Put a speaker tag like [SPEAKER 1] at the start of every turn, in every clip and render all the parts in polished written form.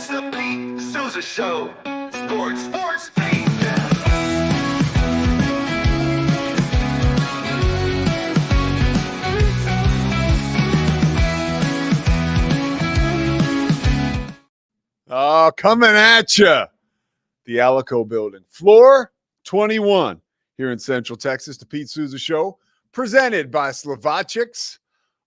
[SPEAKER 1] It's the Pete Sousa Show. Sports, Pete.
[SPEAKER 2] Coming at you. The Alico building. Floor 21 here in Central Texas. The Pete Sousa Show, presented by Slovacics.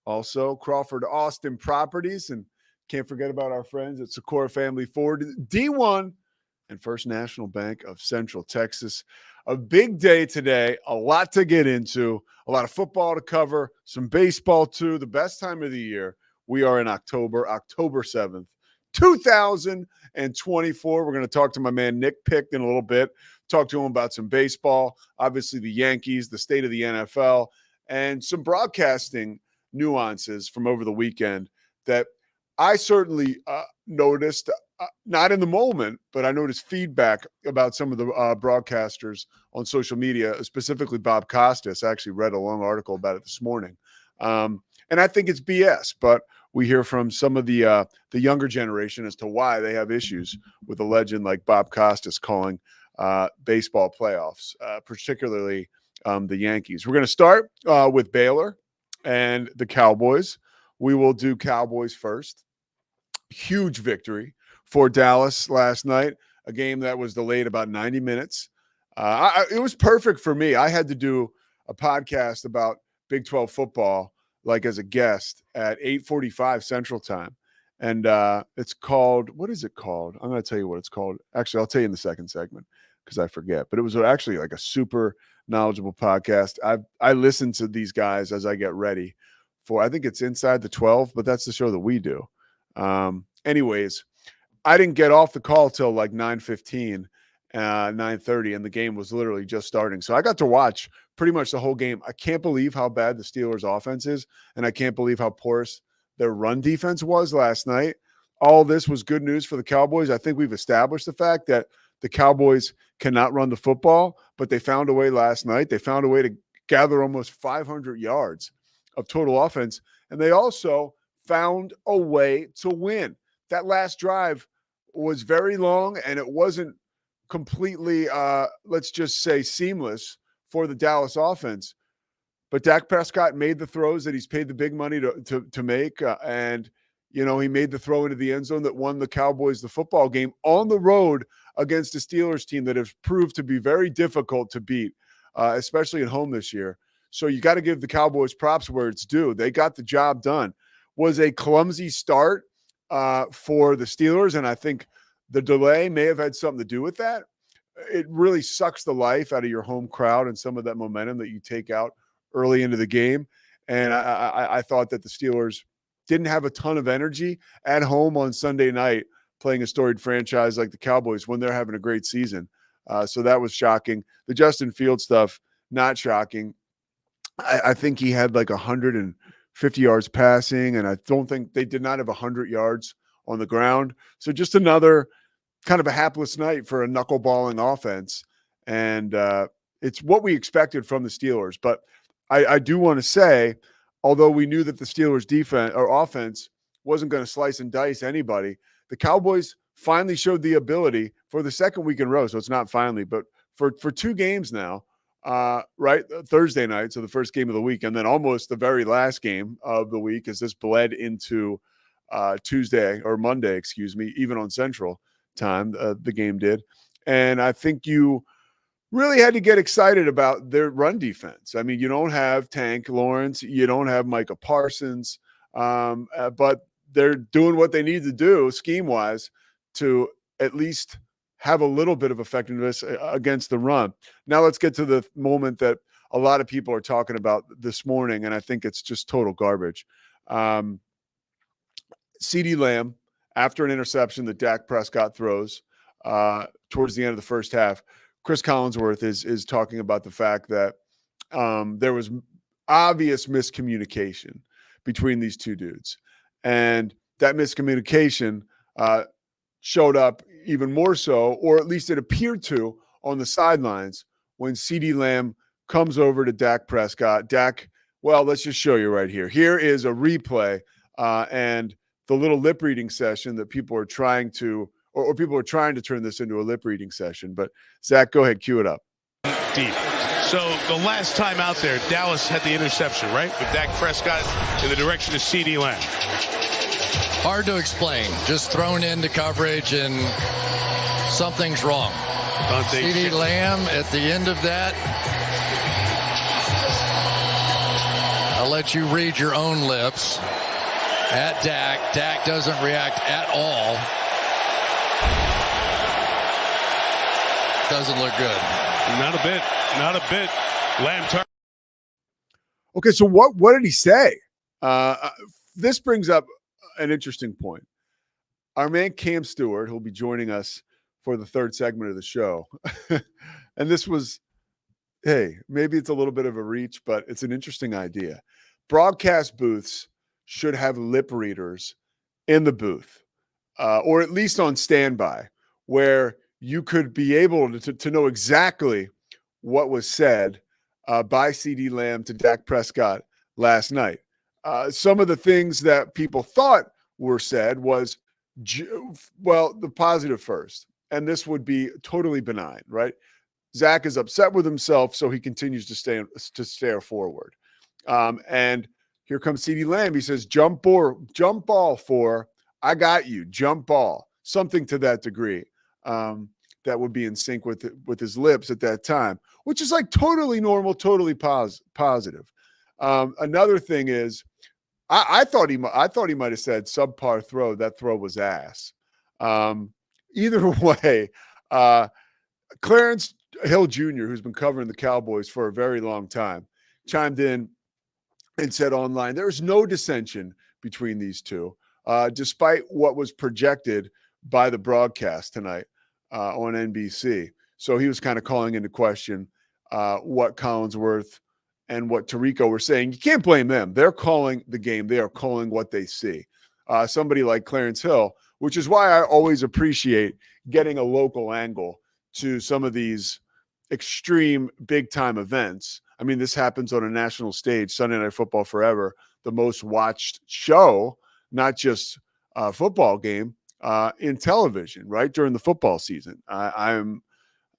[SPEAKER 2] Also, Crawford Austin Properties. And can't forget about our friends at Secora Family Ford, D1, and First National Bank of Central Texas. A big day today, a lot to get into, a lot of football to cover, some baseball too, the best time of the year. We are in October 7th, 2024. We're going to talk to my man Nick Pick in a little bit, talk to him about some baseball, obviously the Yankees, the state of the NFL, and some broadcasting nuances from over the weekend that I certainly noticed, not in the moment, but I noticed feedback about some of the broadcasters on social media, specifically Bob Costas. I actually read a long article about it this morning. And I think it's BS, but we hear from some of the younger generation as to why they have issues with a legend like Bob Costas calling baseball playoffs, particularly the Yankees. We're going to start with Baylor and the Cowboys. We will do Cowboys first. Huge victory for Dallas last night, a game that was delayed about 90 minutes. It was perfect for me. I had to do a podcast about Big 12 football, like as a guest at 8:45 Central Time. And it's called, what is it called? I'm going to tell you what it's called. Actually, I'll tell you in the second segment because I forget. But it was actually like a super knowledgeable podcast. I listen to these guys as I get ready for, I think it's Inside the 12, but that's the show that we do. Anyways, I didn't get off the call till like 9:15, 9:30, and the game was literally just starting. So I got to watch pretty much the whole game. I can't believe how bad the Steelers' offense is, and I can't believe how porous their run defense was last night. All this was good news for the Cowboys. I think we've established the fact that the Cowboys cannot run the football, but they found a way last night. They found a way to gather almost 500 yards of total offense, and they also found a way to win. That last drive was very long, and it wasn't completely, let's just say, seamless for the Dallas offense. But Dak Prescott made the throws that he's paid the big money to make, and he made the throw into the end zone that won the Cowboys the football game on the road against a Steelers team that has proved to be very difficult to beat, especially at home this year. So you got to give the Cowboys props where it's due. They got the job done. Was a clumsy start for the Steelers, and I think the delay may have had something to do with that. It really sucks the life out of your home crowd and some of that momentum that you take out early into the game. And I thought that the Steelers didn't have a ton of energy at home on Sunday night playing a storied franchise like the Cowboys when they're having a great season. So that was shocking. The Justin Fields stuff, not shocking. I think he had like 150 yards passing, and I don't think they did not have 100 yards on the ground. So just another kind of a hapless night for a knuckleballing offense. And it's what we expected from the Steelers. But I do want to say, although we knew that the Steelers defense or offense wasn't going to slice and dice anybody, the Cowboys finally showed the ability for the second week in a row. So it's not finally, but for 2 games now, right? Thursday night, so the first game of the week, and then almost the very last game of the week as this bled into Tuesday or Monday, even on Central Time, the game did. And I think you really had to get excited about their run defense. I mean, you don't have Tank Lawrence, you don't have Micah Parsons, but they're doing what they need to do scheme-wise to at least have a little bit of effectiveness against the run. Now let's get to the moment that a lot of people are talking about this morning, and I think it's just total garbage. CeeDee Lamb, after an interception that Dak Prescott throws towards the end of the first half, Chris Collinsworth is talking about the fact that there was obvious miscommunication between these two dudes. And that miscommunication showed up even more so, or at least it appeared to, on the sidelines when CeeDee Lamb comes over to Dak Prescott. Dak, well, let's just show you right here. Here is a replay, and the little lip reading session that people are trying to, or people are trying to turn this into a lip reading session. But Zach, go ahead, cue it up.
[SPEAKER 3] Deep. So the last time out there, Dallas had the interception, right? With Dak Prescott in the direction of CeeDee Lamb.
[SPEAKER 4] Hard to explain. Just thrown into coverage and something's wrong. CeeDee Lamb at the end of that. I'll let you read your own lips. At Dak. Dak doesn't react at all. Doesn't look good.
[SPEAKER 3] Not a bit. Not a bit. Lamb.
[SPEAKER 2] Okay, so what did he say? This brings up an interesting point. Our man Cam Stewart, who'll be joining us for the third segment of the show. And this was, hey, maybe it's a little bit of a reach, but it's an interesting idea. Broadcast booths should have lip readers in the booth, or at least on standby, where you could be able to know exactly what was said by CeeDee Lamb to Dak Prescott last night. Some of the things that people thought were said was, well, the positive first, and this would be totally benign, right? Zach is upset with himself, so he continues to stare forward. And here comes CeeDee Lamb. He says, jump ball for, I got you, jump ball, something to that degree. That would be in sync with his lips at that time, which is like totally normal, totally positive. Another thing is, I thought he might have said subpar throw. That throw was ass. Either way, Clarence Hill Jr., who's been covering the Cowboys for a very long time, chimed in and said online, there is no dissension between these two, despite what was projected by the broadcast tonight on NBC. So he was kind of calling into question what Collinsworth and what Tirico were saying. You can't blame them. They're calling the game. They are calling what they see. Somebody like Clarence Hill, which is why I always appreciate getting a local angle to some of these extreme big-time events. I mean, this happens on a national stage, Sunday Night Football Forever, the most watched show, not just a football game, in television, right, during the football season. I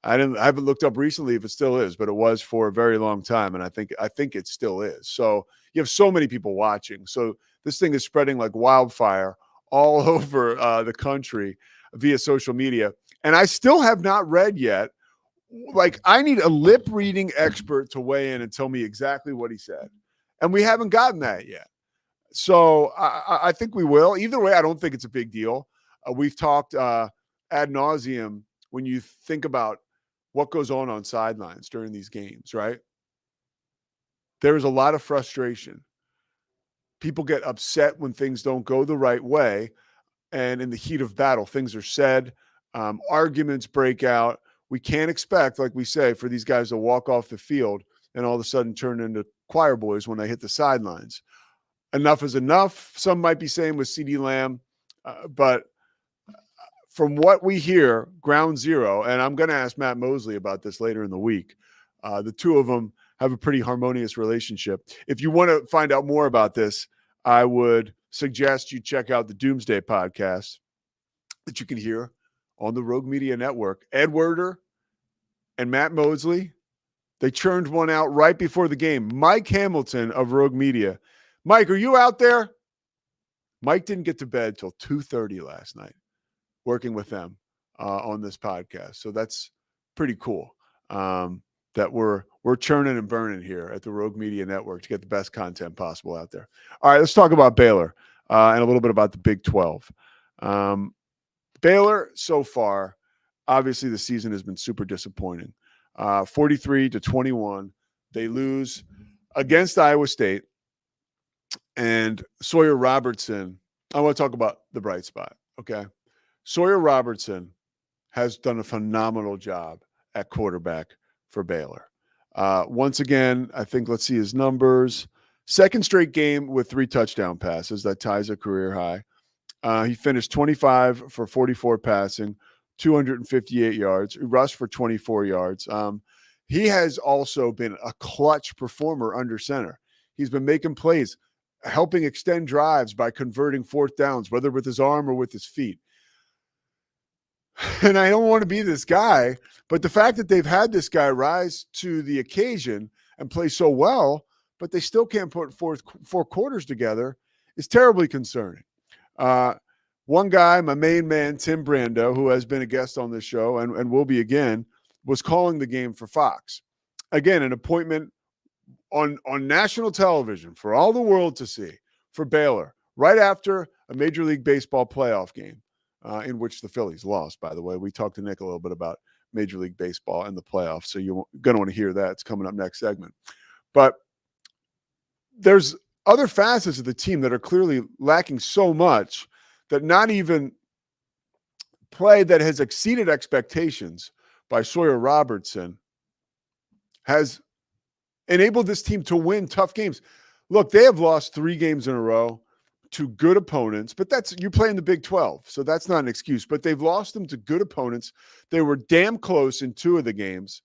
[SPEAKER 2] haven't looked up recently if it still is, but it was for a very long time, and I think it still is. So you have so many people watching. So this thing is spreading like wildfire all over the country via social media. And I still have not read yet. Like, I need a lip reading expert to weigh in and tell me exactly what he said. And we haven't gotten that yet. So I think we will. Either way, I don't think it's a big deal. We've talked ad nauseum when you think about what goes on sidelines during these games, right? There is a lot of frustration. People get upset when things don't go the right way. And in the heat of battle, things are said, arguments break out. We can't expect, like we say, for these guys to walk off the field and all of a sudden turn into choir boys when they hit the sidelines. Enough is enough. Some might be saying with CeeDee Lamb, but from what we hear, ground zero, and I'm going to ask Matt Mosley about this later in the week, the two of them have a pretty harmonious relationship. If you want to find out more about this, I would suggest you check out the Doomsday podcast that you can hear on the Rogue Media Network. Ed Werder and Matt Mosley, they churned one out right before the game. Mike Hamilton of Rogue Media. Mike, are you out there? Mike didn't get to bed till 2:30 last night working with them on this podcast. So that's pretty cool that we're churning and burning here at the Rogue Media Network to get the best content possible out there. All right, let's talk about Baylor and a little bit about the Big 12. Baylor, so far, obviously the season has been super disappointing. 43-21. They lose against Iowa State. And Sawyer Robertson, I want to talk about the bright spot, okay? Sawyer Robertson has done a phenomenal job at quarterback for Baylor. Once again, I think, let's see his numbers. Second straight game with 3 touchdown passes. That ties a career high. He finished 25 for 44 passing, 258 yards. He rushed for 24 yards. He has also been a clutch performer under center. He's been making plays. helping extend drives by converting fourth downs, whether with his arm or with his feet. And I don't want to be this guy, but the fact that they've had this guy rise to the occasion and play so well, but they still can't put four quarters together is terribly concerning. One guy, my main man, Tim Brando, who has been a guest on this show and will be again, was calling the game for Fox. Again, an appointment on national television for all the world to see for Baylor, right after a Major League Baseball playoff game. In which the Phillies lost, by the way. We talked to Nick a little bit about Major League Baseball and the playoffs, so you're going to want to hear that. It's coming up next segment. But there's other facets of the team that are clearly lacking so much that not even play that has exceeded expectations by Sawyer Robertson has enabled this team to win tough games. Look, they have lost 3 games in a row to good opponents, but you're playing the Big 12, so that's not an excuse. But they've lost them to good opponents. They were damn close in 2 of the games.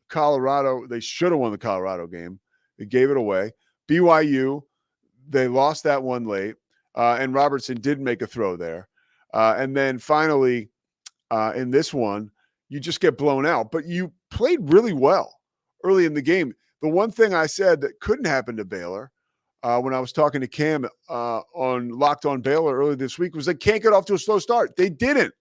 [SPEAKER 2] Colorado, they should have won the Colorado game. They gave it away. BYU, they lost that one late, and Robertson did make a throw there. And then finally, in this one, you just get blown out. But you played really well early in the game. The one thing I said that couldn't happen to Baylor when I was talking to Cam on Locked On Baylor earlier this week was they can't get off to a slow start. They didn't.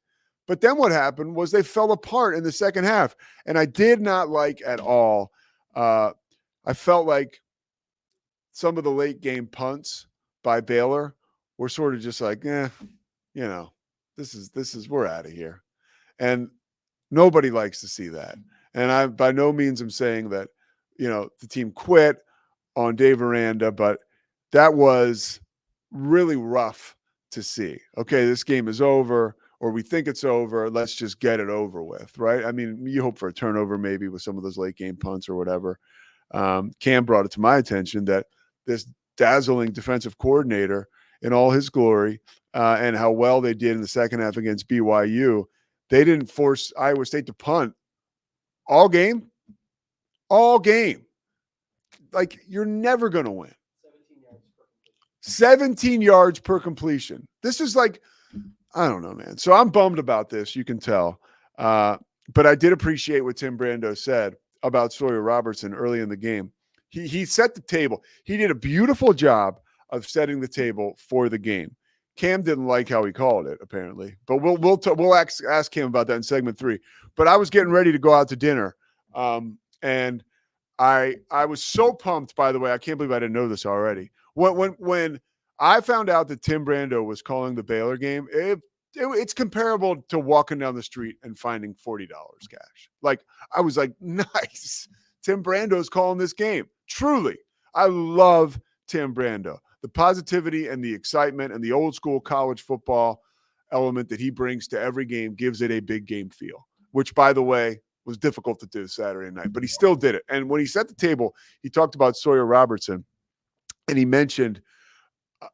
[SPEAKER 2] But then what happened was they fell apart in the second half. And I did not like at all. I felt like some of the late game punts by Baylor were sort of just like, this is we're out of here. And nobody likes to see that. And I by no means am saying that, the team quit on Dave Aranda, but that was really rough to see. Okay, this game is over, or we think it's over. Let's just get it over with, right? I mean, you hope for a turnover maybe with some of those late game punts or whatever. Cam brought it to my attention that this dazzling defensive coordinator in all his glory and how well they did in the second half against BYU, they didn't force Iowa State to punt all game. Like, you're never going to win. 17 yards per completion. This is like, I don't know, man. So I'm bummed about this. You can tell. But I did appreciate what Tim Brando said about Sawyer Robertson early in the game. He set the table. He did a beautiful job of setting the table for the game. Cam didn't like how he called it, apparently. But we'll ask him about that in segment 3. But I was getting ready to go out to dinner. And I was so pumped, by the way. I can't believe I didn't know this already. When I found out that Tim Brando was calling the Baylor game, it's comparable to walking down the street and finding $40 cash. Like, I was like, nice. Tim Brando's calling this game. Truly, I love Tim Brando. The positivity and the excitement and the old school college football element that he brings to every game gives it a big game feel, which, by the way, was difficult to do Saturday night, but he still did it. And when he set the table, he talked about Sawyer Robertson, and he mentioned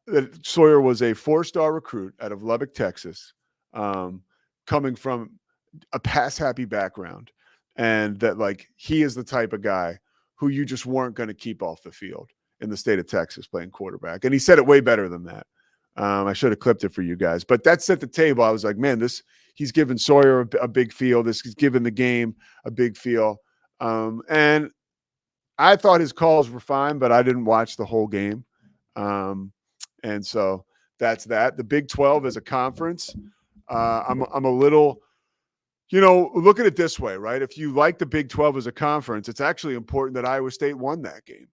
[SPEAKER 2] that Sawyer was a 4-star recruit out of Lubbock, Texas, coming from a pass-happy background, and that, like, he is the type of guy who you just weren't going to keep off the field in the state of Texas playing quarterback. And he said it way better than that. I should have clipped it for you guys, but that set the table. I was like, man, he's given Sawyer a big feel. This is giving the game a big feel. And I thought his calls were fine, but I didn't watch the whole game. And so that's that. The Big 12 as a conference, I'm a little, look at it this way, right? If you like the Big 12 as a conference, it's actually important that Iowa State won that game.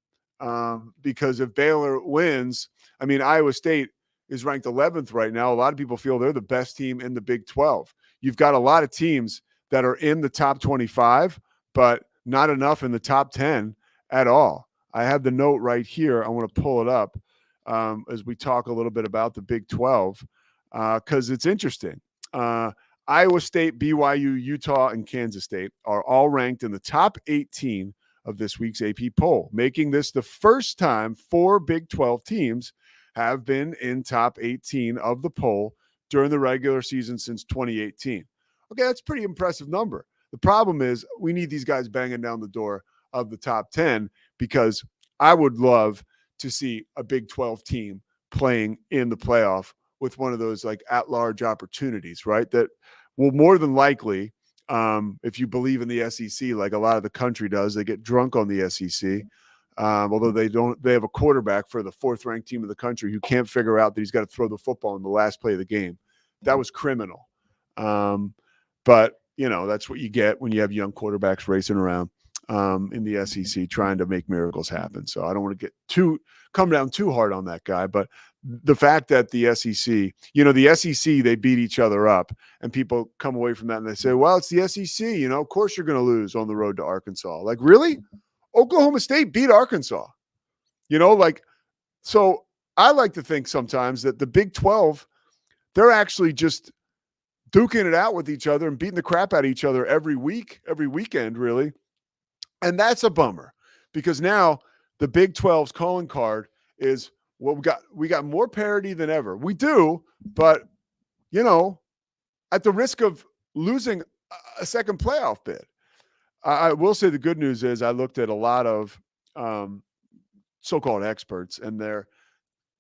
[SPEAKER 2] Because if Baylor wins, I mean, Iowa State is ranked 11th right now. A lot of people feel they're the best team in the Big 12. You've got a lot of teams that are in the top 25, but not enough in the top 10 at all. I have the note right here. I want to pull it up as we talk a little bit about the Big 12 because it's interesting. Iowa State, BYU, Utah, and Kansas State are all ranked in the top 18 of this week's AP poll, making this the first time 4 Big 12 teams have been in top 18 of the poll during the regular season since 2018. Okay, that's a pretty impressive number. The problem is we need these guys banging down the door of the top 10 because I would love to see a Big 12 team playing in the playoff with one of those like at-large opportunities, right? That will more than likely, if you believe in the SEC, like a lot of the country does, they get drunk on the SEC. Although they have a quarterback for the 4th-ranked team of the country who can't figure out that he's got to throw the football in the last play of the game. That was criminal. But, that's what you get when you have young quarterbacks racing around in the SEC trying to make miracles happen. So I don't want to come down too hard on that guy. But the fact that the SEC, the SEC, they beat each other up, and people come away from that and they say, well, it's the SEC. Of course you're going to lose on the road to Arkansas. Like, really? Oklahoma State beat Arkansas. So I like to think sometimes that the Big 12, they're actually just duking it out with each other and beating the crap out of each other every weekend, really. And that's a bummer, because now the Big 12's calling card is, well, we got more parity than ever. We do, but, at the risk of losing a second playoff bid. I will say the good news is I looked at a lot of so-called experts and their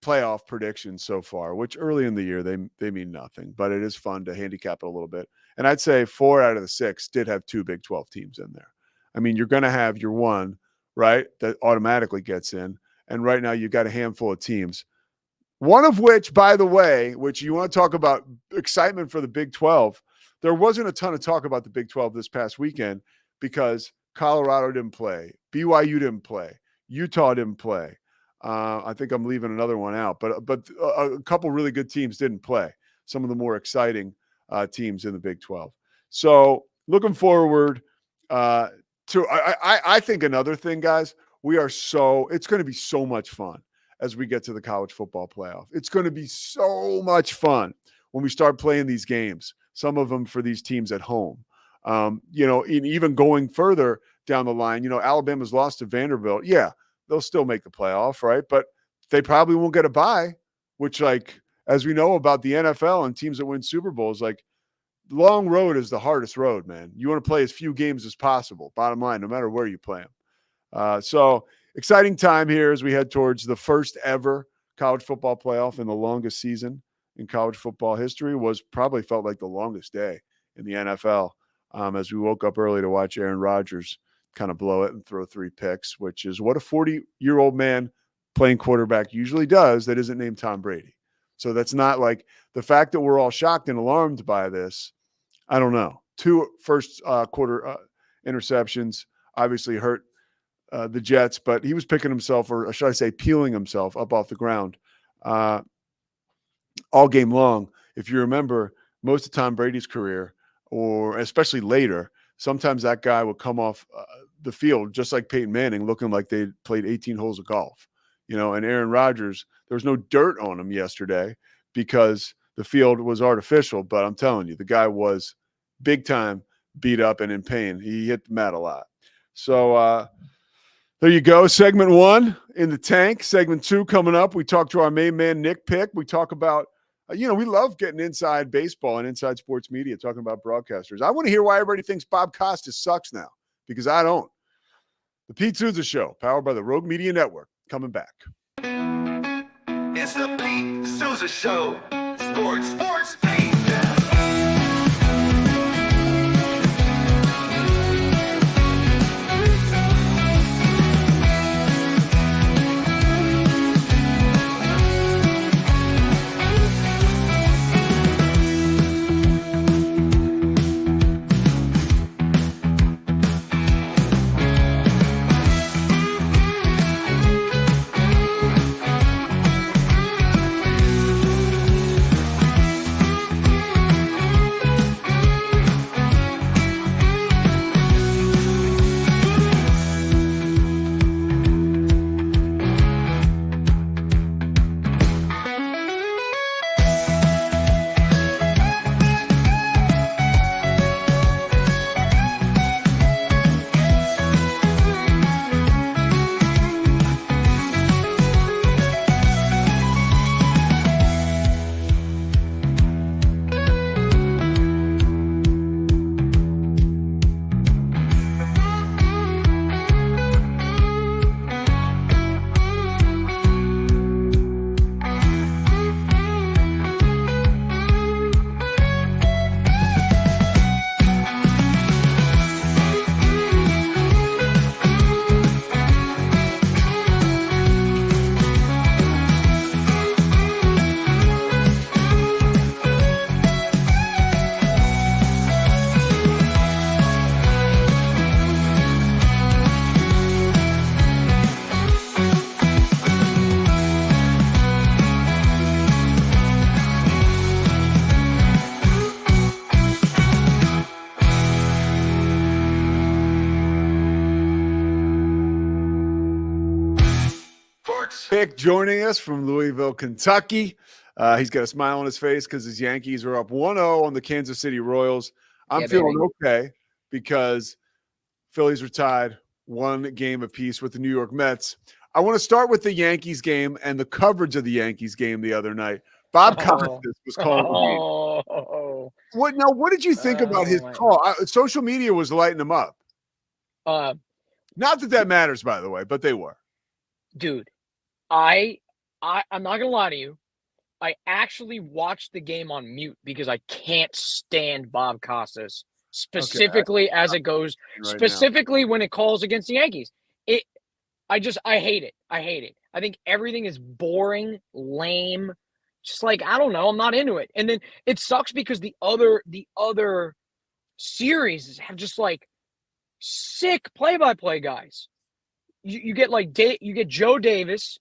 [SPEAKER 2] playoff predictions so far, which early in the year, they mean nothing, but it is fun to handicap it a little bit. And I'd say 4 out of the 6 did have 2 Big 12 teams in there. I mean, you're going to have your one, right, that automatically gets in. And right now you've got a handful of teams. One of which, by the way, which you want to talk about excitement for the Big 12, there wasn't a ton of talk about the Big 12 this past weekend, because Colorado didn't play, BYU didn't play, Utah didn't play. I think I'm leaving another one out, but a couple really good teams didn't play. Some of the more exciting teams in the Big 12. So looking forward to, I think another thing, guys, it's going to be so much fun as we get to the college football playoff. It's going to be so much fun when we start playing these games, some of them for these teams at home. Even going further down the line, Alabama's lost to Vanderbilt. Yeah, they'll still make the playoff, right? But they probably won't get a bye, which, like, as we know about the NFL and teams that win Super Bowls, like, long road is the hardest road, man. You want to play as few games as possible, bottom line, no matter where you play them. So exciting time here as we head towards the first ever college football playoff, and the longest season in college football history felt like the longest day in the NFL. As we woke up early to watch Aaron Rodgers kind of blow it and throw 3 picks, which is what a 40-year-old man playing quarterback usually does that isn't named Tom Brady. So that's not like the fact that we're all shocked and alarmed by this. I don't know. 2 first quarter interceptions obviously hurt the Jets, but he was picking himself, or should I say peeling himself up off the ground all game long. If you remember, most of Tom Brady's career, or especially later, sometimes that guy would come off the field just like Peyton Manning, looking like they played 18 holes of golf. And Aaron Rodgers, there was no dirt on him yesterday because the field was artificial, but I'm telling you, the guy was big time beat up and in pain. He hit the mat a lot. So there you go. Segment 1 in the tank. Segment 2 coming up. We talk to our main man, Nick Pick. We talk about, we love getting inside baseball and inside sports media, talking about broadcasters. I want to hear why everybody thinks Bob Costas sucks now, because I don't. The Pete Sousa Show, powered by the Rogue Media Network, coming back.
[SPEAKER 1] It's the Pete Sousa Show. Sports, Pete.
[SPEAKER 2] Pick joining us from Louisville, Kentucky. He's got a smile on his face because his Yankees are up 1-0 on the Kansas City Royals. I'm feeling okay because Phillies are tied 1 game apiece with the New York Mets. I want to start with the Yankees game and the coverage of the Yankees game the other night. Bob Costas was calling the game. What did you think about his call? Social media was lighting him up. Not that matters, by the way, but they were.
[SPEAKER 5] Dude, I'm not gonna lie to you. I actually watched the game on mute because I can't stand Bob Costas, specifically as it goes, specifically when it calls against the Yankees. I hate it. I hate it. I think everything is boring, lame. Just like, I don't know, I'm not into it. And then it sucks because the other series have just like sick play-by-play guys. You get like you get Joe Davis,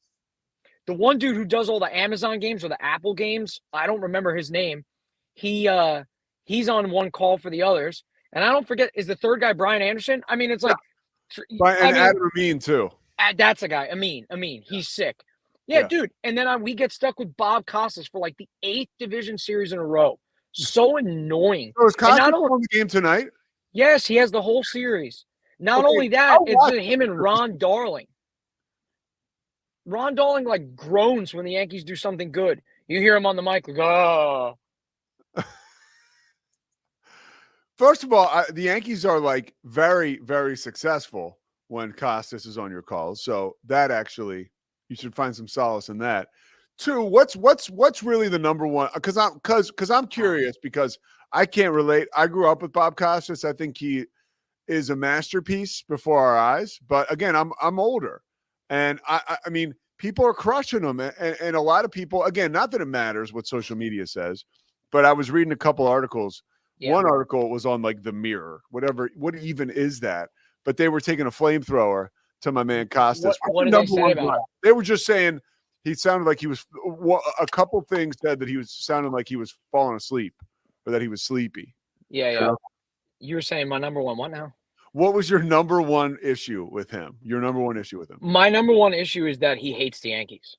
[SPEAKER 5] the one dude who does all the Amazon games or the Apple games. I don't remember his name. He's on one call for the others, and I don't forget, is the third guy Brian Anderson? I mean, it's like
[SPEAKER 2] Adam Amin too.
[SPEAKER 5] That's a guy. Amin. He's sick. Yeah, dude. And then we get stuck with Bob Costas for like the 8th division series in a row. So annoying.
[SPEAKER 2] So is Costas on the game tonight?
[SPEAKER 5] Yes, he has the whole series. Not only that, it's him and Ron Darling. Ron Darling like groans when the Yankees do something good. You hear him on the mic like, oh.
[SPEAKER 2] First of all, the Yankees are like very, very successful when Costas is on your calls. So that actually, you should find some solace in that. 2, what's really the number one? Because I'm curious because I can't relate. I grew up with Bob Costas. I think he is a masterpiece before our eyes. But again, I'm older, and I mean, people are crushing him, and a lot of people. Again, not that it matters what social media says, but I was reading a couple articles. Yeah. One article was on like the Mirror, what even is that? But they were taking a flamethrower to my man Costas.
[SPEAKER 5] What did they say about it?
[SPEAKER 2] They were just saying he sounded like he was. A couple things said that he was sounding like he was falling asleep, or that he was sleepy.
[SPEAKER 5] Yeah. You were saying my number one. What now?
[SPEAKER 2] What was your number one issue with him? Your number one issue with him?
[SPEAKER 5] My number one issue is that he hates the Yankees.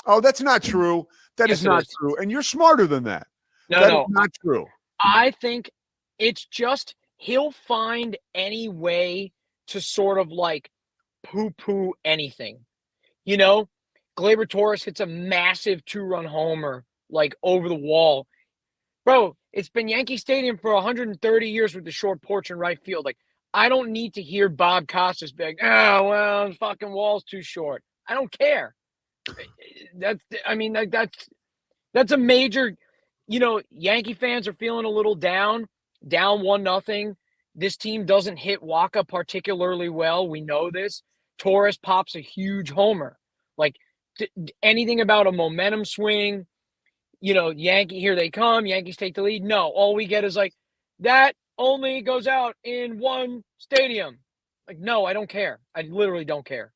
[SPEAKER 2] Oh, that's not true. That is not true. And you're smarter than that. That is not true.
[SPEAKER 5] I think it's just he'll find any way to sort of like poo-poo anything. You know, Gleyber Torres hits a massive 2-run homer like over the wall. Bro, it's been Yankee Stadium for 130 years with the short porch in right field. Like, I don't need to hear Bob Costas be like, oh, well, the fucking wall's too short. I don't care. That's a major, Yankee fans are feeling a little down 1-0. This team doesn't hit Waka particularly well. We know this. Torres pops a huge homer. Like, anything about a momentum swing, Yankee, here they come, Yankees take the lead. No, all we get is like, that only goes out in one stadium. Like, no, I don't care. I literally don't care.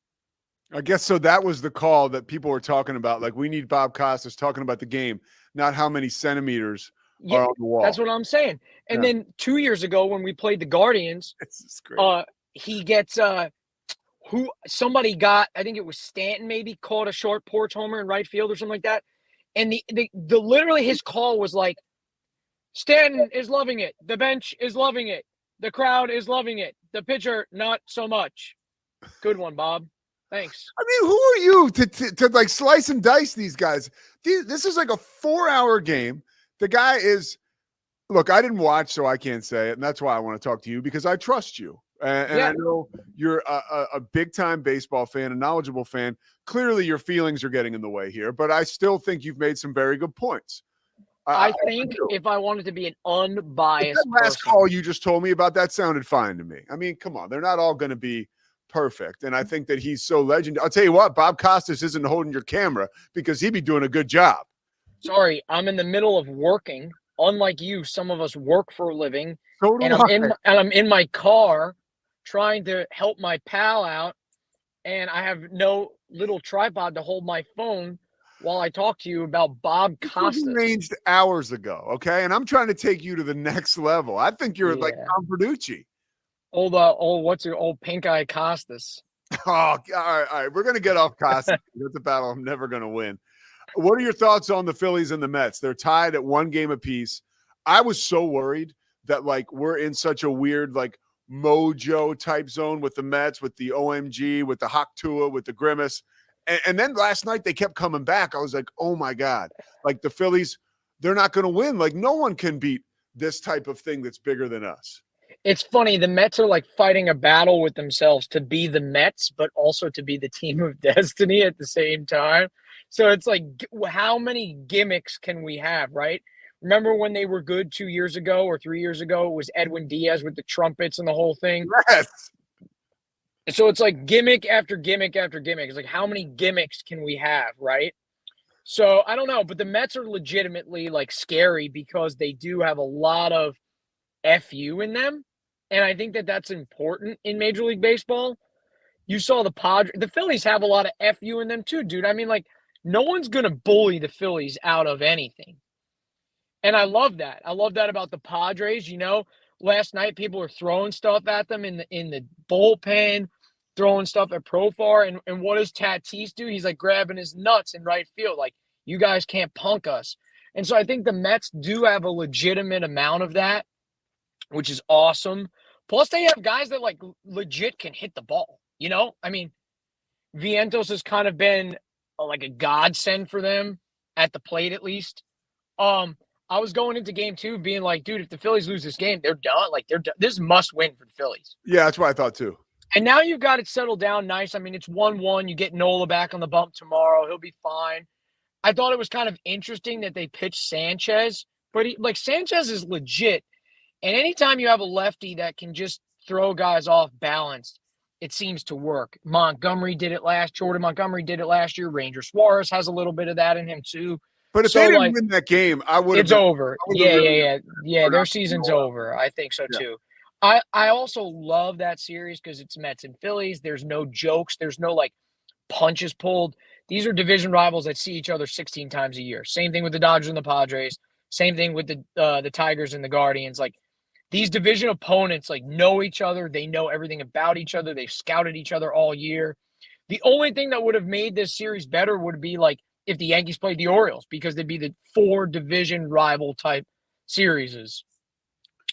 [SPEAKER 2] I guess so. That was the call that people were talking about. Like, we need Bob Costas talking about the game, not how many centimeters are on the wall.
[SPEAKER 5] That's what I'm saying. And then 2 years ago when we played the Guardians, he gets somebody got, I think it was Stanton maybe, caught a short porch homer in right field or something like that. And the literally his call was like, Stanton is loving it. The bench is loving it. The crowd is loving it. The pitcher, not so much. Good one, Bob. Thanks.
[SPEAKER 2] I mean, who are you to like slice and dice these guys? This is like a 4-hour game. The guy is, look, I didn't watch, so I can't say it. And that's why I want to talk to you, because I trust you. And I know you're a big-time baseball fan, a knowledgeable fan. Clearly, your feelings are getting in the way here, but I still think you've made some very good points.
[SPEAKER 5] I think if I wanted to be an unbiased
[SPEAKER 2] that last call you just told me about, that sounded fine to me. I mean, come on. They're not all going to be perfect. And I think that he's so legendary. I'll tell you what, Bob Costas isn't holding your camera because he'd be doing a good job.
[SPEAKER 5] Sorry, I'm in the middle of working. Unlike you, some of us work for a living.
[SPEAKER 2] So do I.
[SPEAKER 5] I'm in my car trying to help my pal out, and I have no little tripod to hold my phone while I talk to you about Bob Costas.
[SPEAKER 2] Arranged hours ago, okay? And I'm trying to take you to the next level. I think you're like Tom Verducci.
[SPEAKER 5] What's your old pink eye Costas?
[SPEAKER 2] all right. We're going to get off Costa. That's a battle I'm never going to win. What are your thoughts on the Phillies and the Mets? They're tied at 1 game apiece. I was so worried that like we're in such a weird like mojo type zone with the Mets, with the OMG, with the Hawk Tua, with the grimace. And then last night they kept coming back. I was like, oh my God, like the Phillies, they're not going to win. Like no one can beat this type of thing that's bigger than us.
[SPEAKER 5] It's funny. The Mets are like fighting a battle with themselves to be the Mets, but also to be the team of destiny at the same time. So it's like, how many gimmicks can we have, right? Remember when they were good 2 years ago or 3 years ago? It was Edwin Diaz with the trumpets and the whole thing.
[SPEAKER 2] Yes.
[SPEAKER 5] So it's like gimmick after gimmick after gimmick. It's like, how many gimmicks can we have, right? So I don't know, but the Mets are legitimately like scary because they do have a lot of FU in them. And I think that that's important in Major League Baseball. You saw the Phillies have a lot of FU in them too, dude. I mean, like, no one's going to bully the Phillies out of anything. And I love that. I love that about the Padres. You know, last night people were throwing stuff at them in the bullpen, throwing stuff at Profar. And what does Tatis do? He's like grabbing his nuts in right field. Like, you guys can't punk us. And so I think the Mets do have a legitimate amount of that, which is awesome. Plus, they have guys that like legit can hit the ball. You know, I mean, Vientos has kind of been like a godsend for them at the plate, at least. I was going into game 2 being like, dude, if the Phillies lose this game, they're done. Like, they're done. This is must win for the Phillies.
[SPEAKER 2] Yeah, that's what I thought too.
[SPEAKER 5] And now you've got it settled down nice. I mean, it's 1-1. You get Nola back on the bump tomorrow. He'll be fine. I thought it was kind of interesting that they pitched Sanchez, but Sanchez is legit. And anytime you have a lefty that can just throw guys off balance, it seems to work. Jordan Montgomery did it last year. Ranger Suarez has a little bit of that in him too.
[SPEAKER 2] But if they didn't win that game, I would have.
[SPEAKER 5] It's over. Yeah. Their season's over. I think so too. I also love that series because it's Mets and Phillies. There's no jokes. There's no like punches pulled. These are division rivals that see each other 16 times a year. Same thing with the Dodgers and the Padres. Same thing with the Tigers and the Guardians. Like, these division opponents like know each other. They know everything about each other. They've scouted each other all year. The only thing that would have made this series better would be like if the Yankees played the Orioles, because they'd be the 4 division rival type series.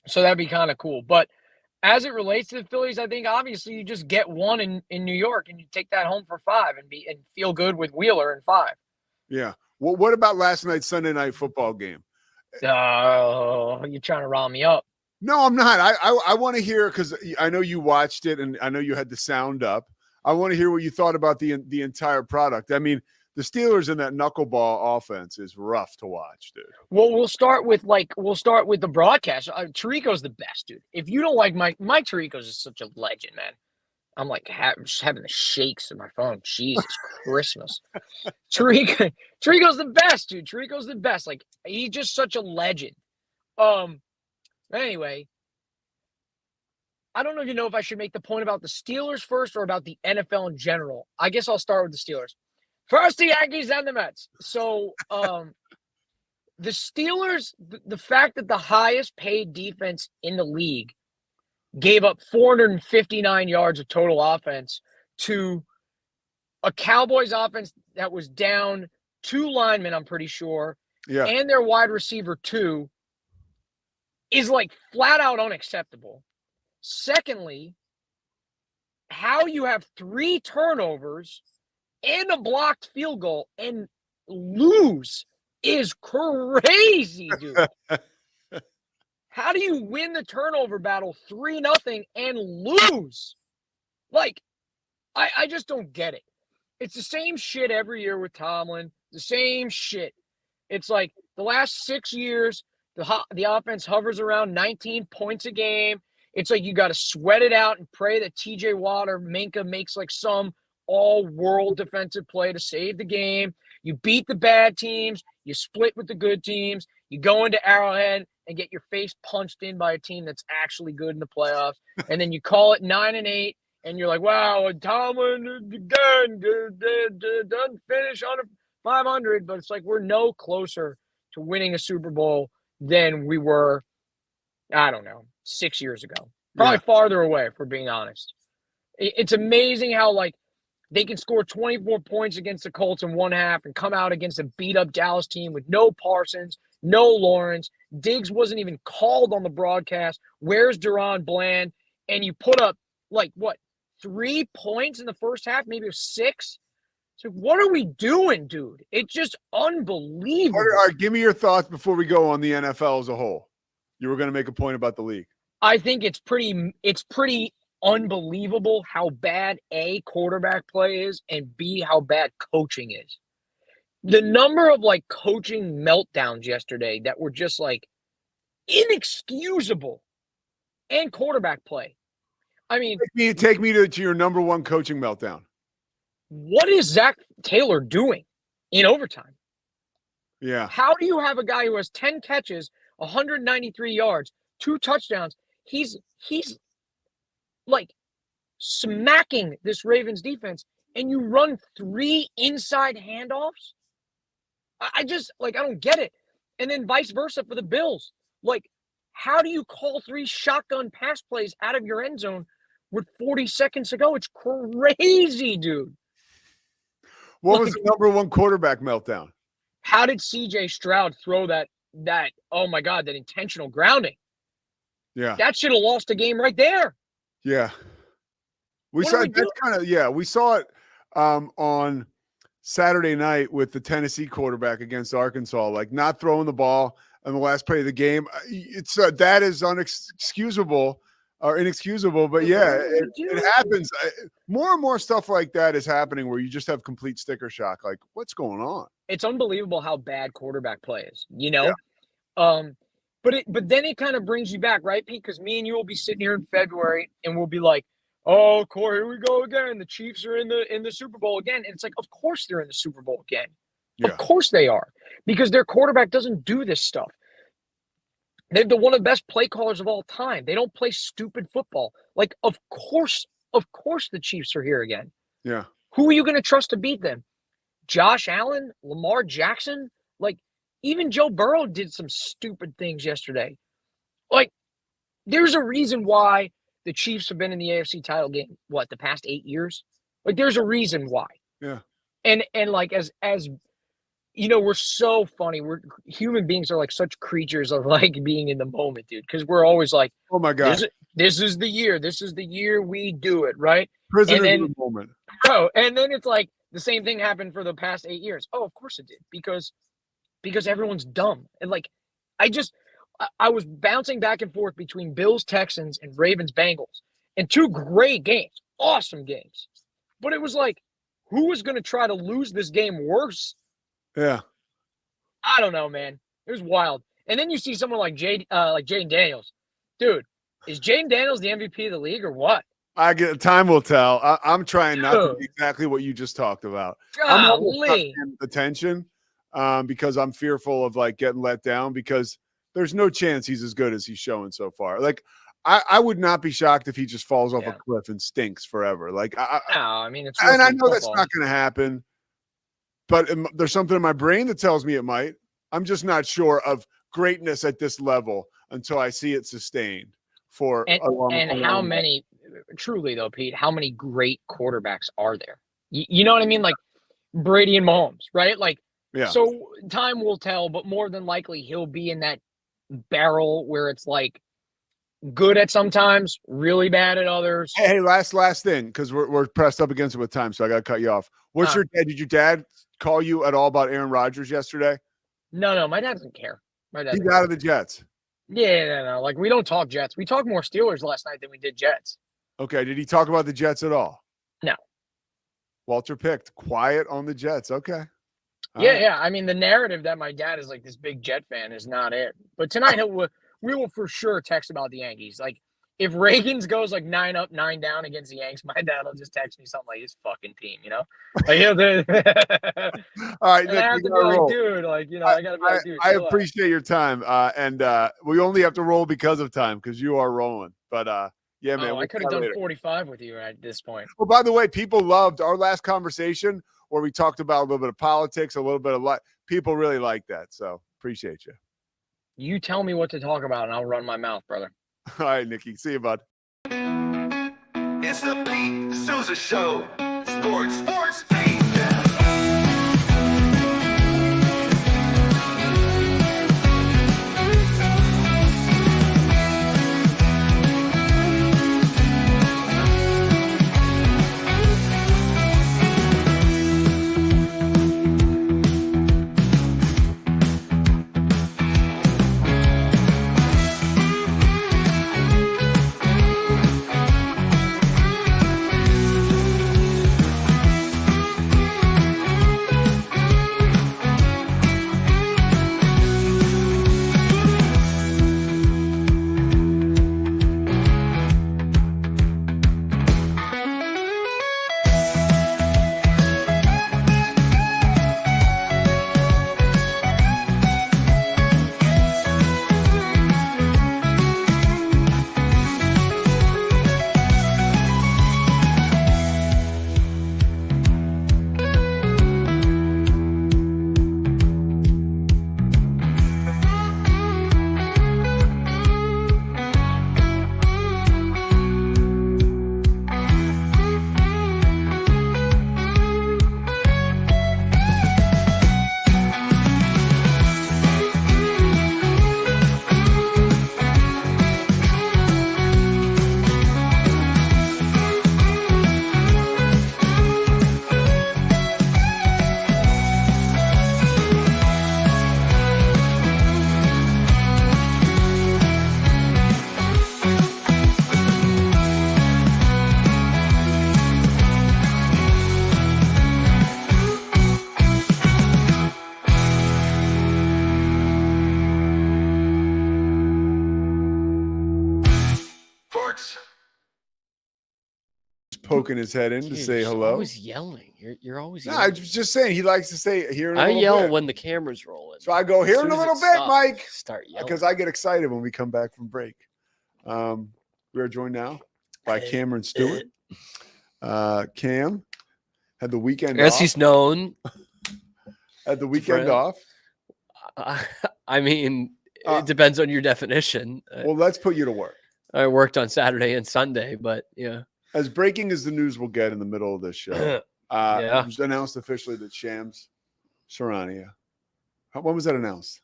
[SPEAKER 5] So that'd be kind of cool. But as it relates to the Phillies, I think obviously you just get one in New York and you take that home for 5 and feel good with Wheeler in 5.
[SPEAKER 2] Yeah. Well, what about last night's Sunday night football game?
[SPEAKER 5] Oh, you're trying to rile me up.
[SPEAKER 2] No, I'm not. I want to hear, because I know you watched it and I know you had the sound up. I want to hear what you thought about the entire product. I mean, the Steelers in that knuckleball offense is rough to watch, dude.
[SPEAKER 5] Well, we'll start with the broadcast. Tirico's the best, dude. If you don't like Mike Tirico's is such a legend, man. I'm like just having the shakes in my phone. Jesus Christmas. Tirico's the best, dude. Tirico's the best. Like, he's just such a legend. Anyway, I don't even know if I should make the point about the Steelers first or about the NFL in general. I guess I'll start with the Steelers. First, the Yankees and the Mets. So, the Steelers, the fact that the highest paid defense in the league gave up 459 yards of total offense to a Cowboys offense that was down 2 linemen, I'm pretty sure, and their wide receiver 2, is like flat out unacceptable. Secondly, how you have 3 turnovers and a blocked field goal and lose is crazy, dude. How do you win the turnover battle 3-0 and lose? Like, I just don't get it. It's the same shit every year with Tomlin. The same shit. It's like the last 6 years, the offense hovers around 19 points a game. It's like you got to sweat it out and pray that TJ Watt or Minka makes like some all-world defensive play to save the game. You beat the bad teams. You split with the good teams. You go into Arrowhead and get your face punched in by a team that's actually good in the playoffs. And then you call it 9-8, and you're like, wow, Tomlin again doesn't finish on 500. But it's like we're no closer to winning a Super Bowl than we were, I don't know, 6 years ago. Probably farther away, if we're being honest. It's amazing how, like, they can score 24 points against the Colts in one half and come out against a beat-up Dallas team with no Parsons, no Lawrence. Diggs wasn't even called on the broadcast. Where's Deron Bland? And you put up, like, what, 3 points in the first half? Maybe it was 6? So what are we doing, dude? It's just unbelievable.
[SPEAKER 2] All right, give me your thoughts before we go on the NFL as a whole. You were going to make a point about the league.
[SPEAKER 5] I think it's pretty unbelievable how bad A, quarterback play is, and B, how bad coaching is. The number of, like, coaching meltdowns yesterday that were just, like, inexcusable, and quarterback play. I mean,
[SPEAKER 2] take me to your number one coaching meltdown.
[SPEAKER 5] What is Zach Taylor doing in overtime?
[SPEAKER 2] Yeah.
[SPEAKER 5] How do you have a guy who has 10 catches, 193 yards, 2 touchdowns? He's like smacking this Ravens defense, and you run 3 inside handoffs? I don't get it. And then vice versa for the Bills. Like, how do you call 3 shotgun pass plays out of your end zone with 40 seconds to go? It's crazy, dude.
[SPEAKER 2] What was the number one quarterback meltdown?
[SPEAKER 5] How did C.J. Stroud throw that, oh my God, that intentional grounding?
[SPEAKER 2] Yeah.
[SPEAKER 5] That should have lost the game right there.
[SPEAKER 2] Yeah. We saw it on Saturday night with the Tennessee quarterback against Arkansas, like not throwing the ball on the last play of the game. It's that is inexcusable, but yeah, it happens. More and more stuff like that is happening where you just have complete sticker shock. Like, what's going on?
[SPEAKER 5] It's unbelievable how bad quarterback play is, you know? Yeah. But then it kind of brings you back, right, Pete? Because me and you will be sitting here in February and we'll be like, oh, Corey, here we go again. The Chiefs are in the Super Bowl again. And it's like, of course they're in the Super Bowl again. Yeah. Of course they are. Because their quarterback doesn't do this stuff. They're one of the best play callers of all time. They don't play stupid football. Like, of course the Chiefs are here again.
[SPEAKER 2] Yeah.
[SPEAKER 5] Who are you going to trust to beat them? Josh Allen? Lamar Jackson? Like, even Joe Burrow did some stupid things yesterday. Like, there's a reason why the Chiefs have been in the AFC title game, the past 8 years? Like, there's a reason why.
[SPEAKER 2] Yeah.
[SPEAKER 5] And like, as you know, we're so funny. Human beings are like such creatures of like being in the moment, dude. Because we're always like,
[SPEAKER 2] oh my God,
[SPEAKER 5] this is the year. This is the year we do it, right?
[SPEAKER 2] Prisoners in the moment.
[SPEAKER 5] Bro, and then it's like the same thing happened for the past 8 years. Oh, of course it did. Because everyone's dumb. And like, I was bouncing back and forth between Bills, Texans, and Ravens, Bengals. And 2 great games. Awesome games. But it was like, who was going to try to lose this game worse?
[SPEAKER 2] Yeah.
[SPEAKER 5] I don't know, man. It was wild. And then you see someone like Jaden Daniels. Dude, is Jaden Daniels the MVP of the league or what?
[SPEAKER 2] Time will tell. I'm trying not to be exactly what you just talked about. I'm paying attention because I'm fearful of like getting let down because there's no chance he's as good as he's showing so far. Like I would not be shocked if he just falls off a cliff and stinks forever. Like
[SPEAKER 5] I mean, it's
[SPEAKER 2] and I know that's not going to happen. But there's something in my brain that tells me it might. I'm just not sure of greatness at this level until I see it sustained for a long time.
[SPEAKER 5] And how many, truly though, Pete, how many great quarterbacks are there? You know what I mean? Like Brady and Mahomes, right? Like, yeah. So time will tell, but more than likely he'll be in that barrel where it's like good at sometimes, really bad at others.
[SPEAKER 2] Hey, last thing, because we're pressed up against it with time, so I got to cut you off. Did your dad call you at all about Aaron Rodgers yesterday?
[SPEAKER 5] No, my dad doesn't care.
[SPEAKER 2] He's out of the Jets.
[SPEAKER 5] Yeah, no. Like, we don't talk Jets. We talked more Steelers last night than we did Jets.
[SPEAKER 2] Okay, did he talk about the Jets at all?
[SPEAKER 5] No.
[SPEAKER 2] Walter picked quiet on the Jets. Okay.
[SPEAKER 5] Yeah. I mean, the narrative that my dad is like this big Jet fan is not it. But tonight we will for sure text about the Yankees. Like, if Reagans goes like 9 up, 9 down against the Yanks, my dad will just text me something like his fucking team, you know? Like,
[SPEAKER 2] all right, Nick,
[SPEAKER 5] I have to be like, dude, like, you know, I gotta be like, dude.
[SPEAKER 2] I appreciate your time. And we only have to roll because of time because you are rolling. But yeah, man.
[SPEAKER 5] I could have done 45 with you at this point.
[SPEAKER 2] Well, by the way, people loved our last conversation where we talked about a little bit of politics, a little bit of life. People really like that. So appreciate you.
[SPEAKER 5] You tell me what to talk about and I'll run my mouth, brother.
[SPEAKER 2] All right, Nikki. See you, bud.
[SPEAKER 1] It's the Pete Sousa Show. Sports, Pete.
[SPEAKER 2] Poking his head in to say
[SPEAKER 6] You're
[SPEAKER 2] hello.
[SPEAKER 6] always yelling. You're always
[SPEAKER 2] No,
[SPEAKER 6] yelling.
[SPEAKER 2] I was just saying he likes to say here in a
[SPEAKER 6] I
[SPEAKER 2] little
[SPEAKER 6] yell
[SPEAKER 2] bit.
[SPEAKER 6] when the camera's rolling.
[SPEAKER 2] So I go
[SPEAKER 6] As
[SPEAKER 2] here
[SPEAKER 6] soon
[SPEAKER 2] in a
[SPEAKER 6] as
[SPEAKER 2] little
[SPEAKER 6] it
[SPEAKER 2] bit,
[SPEAKER 6] stops,
[SPEAKER 2] Mike,
[SPEAKER 6] start yelling.
[SPEAKER 2] because I get excited when we come back from break. We are joined now by Cameron Stewart. Cam had the weekend
[SPEAKER 6] As
[SPEAKER 2] off.
[SPEAKER 6] he's known.
[SPEAKER 2] Had the weekend
[SPEAKER 6] friend.
[SPEAKER 2] off.
[SPEAKER 6] I mean, it depends on your definition.
[SPEAKER 2] Well, let's put you to work.
[SPEAKER 6] I worked on Saturday and Sunday, but yeah.
[SPEAKER 2] As breaking as the news will get in the middle of this show, It was announced officially that Shams Charania. When was that announced?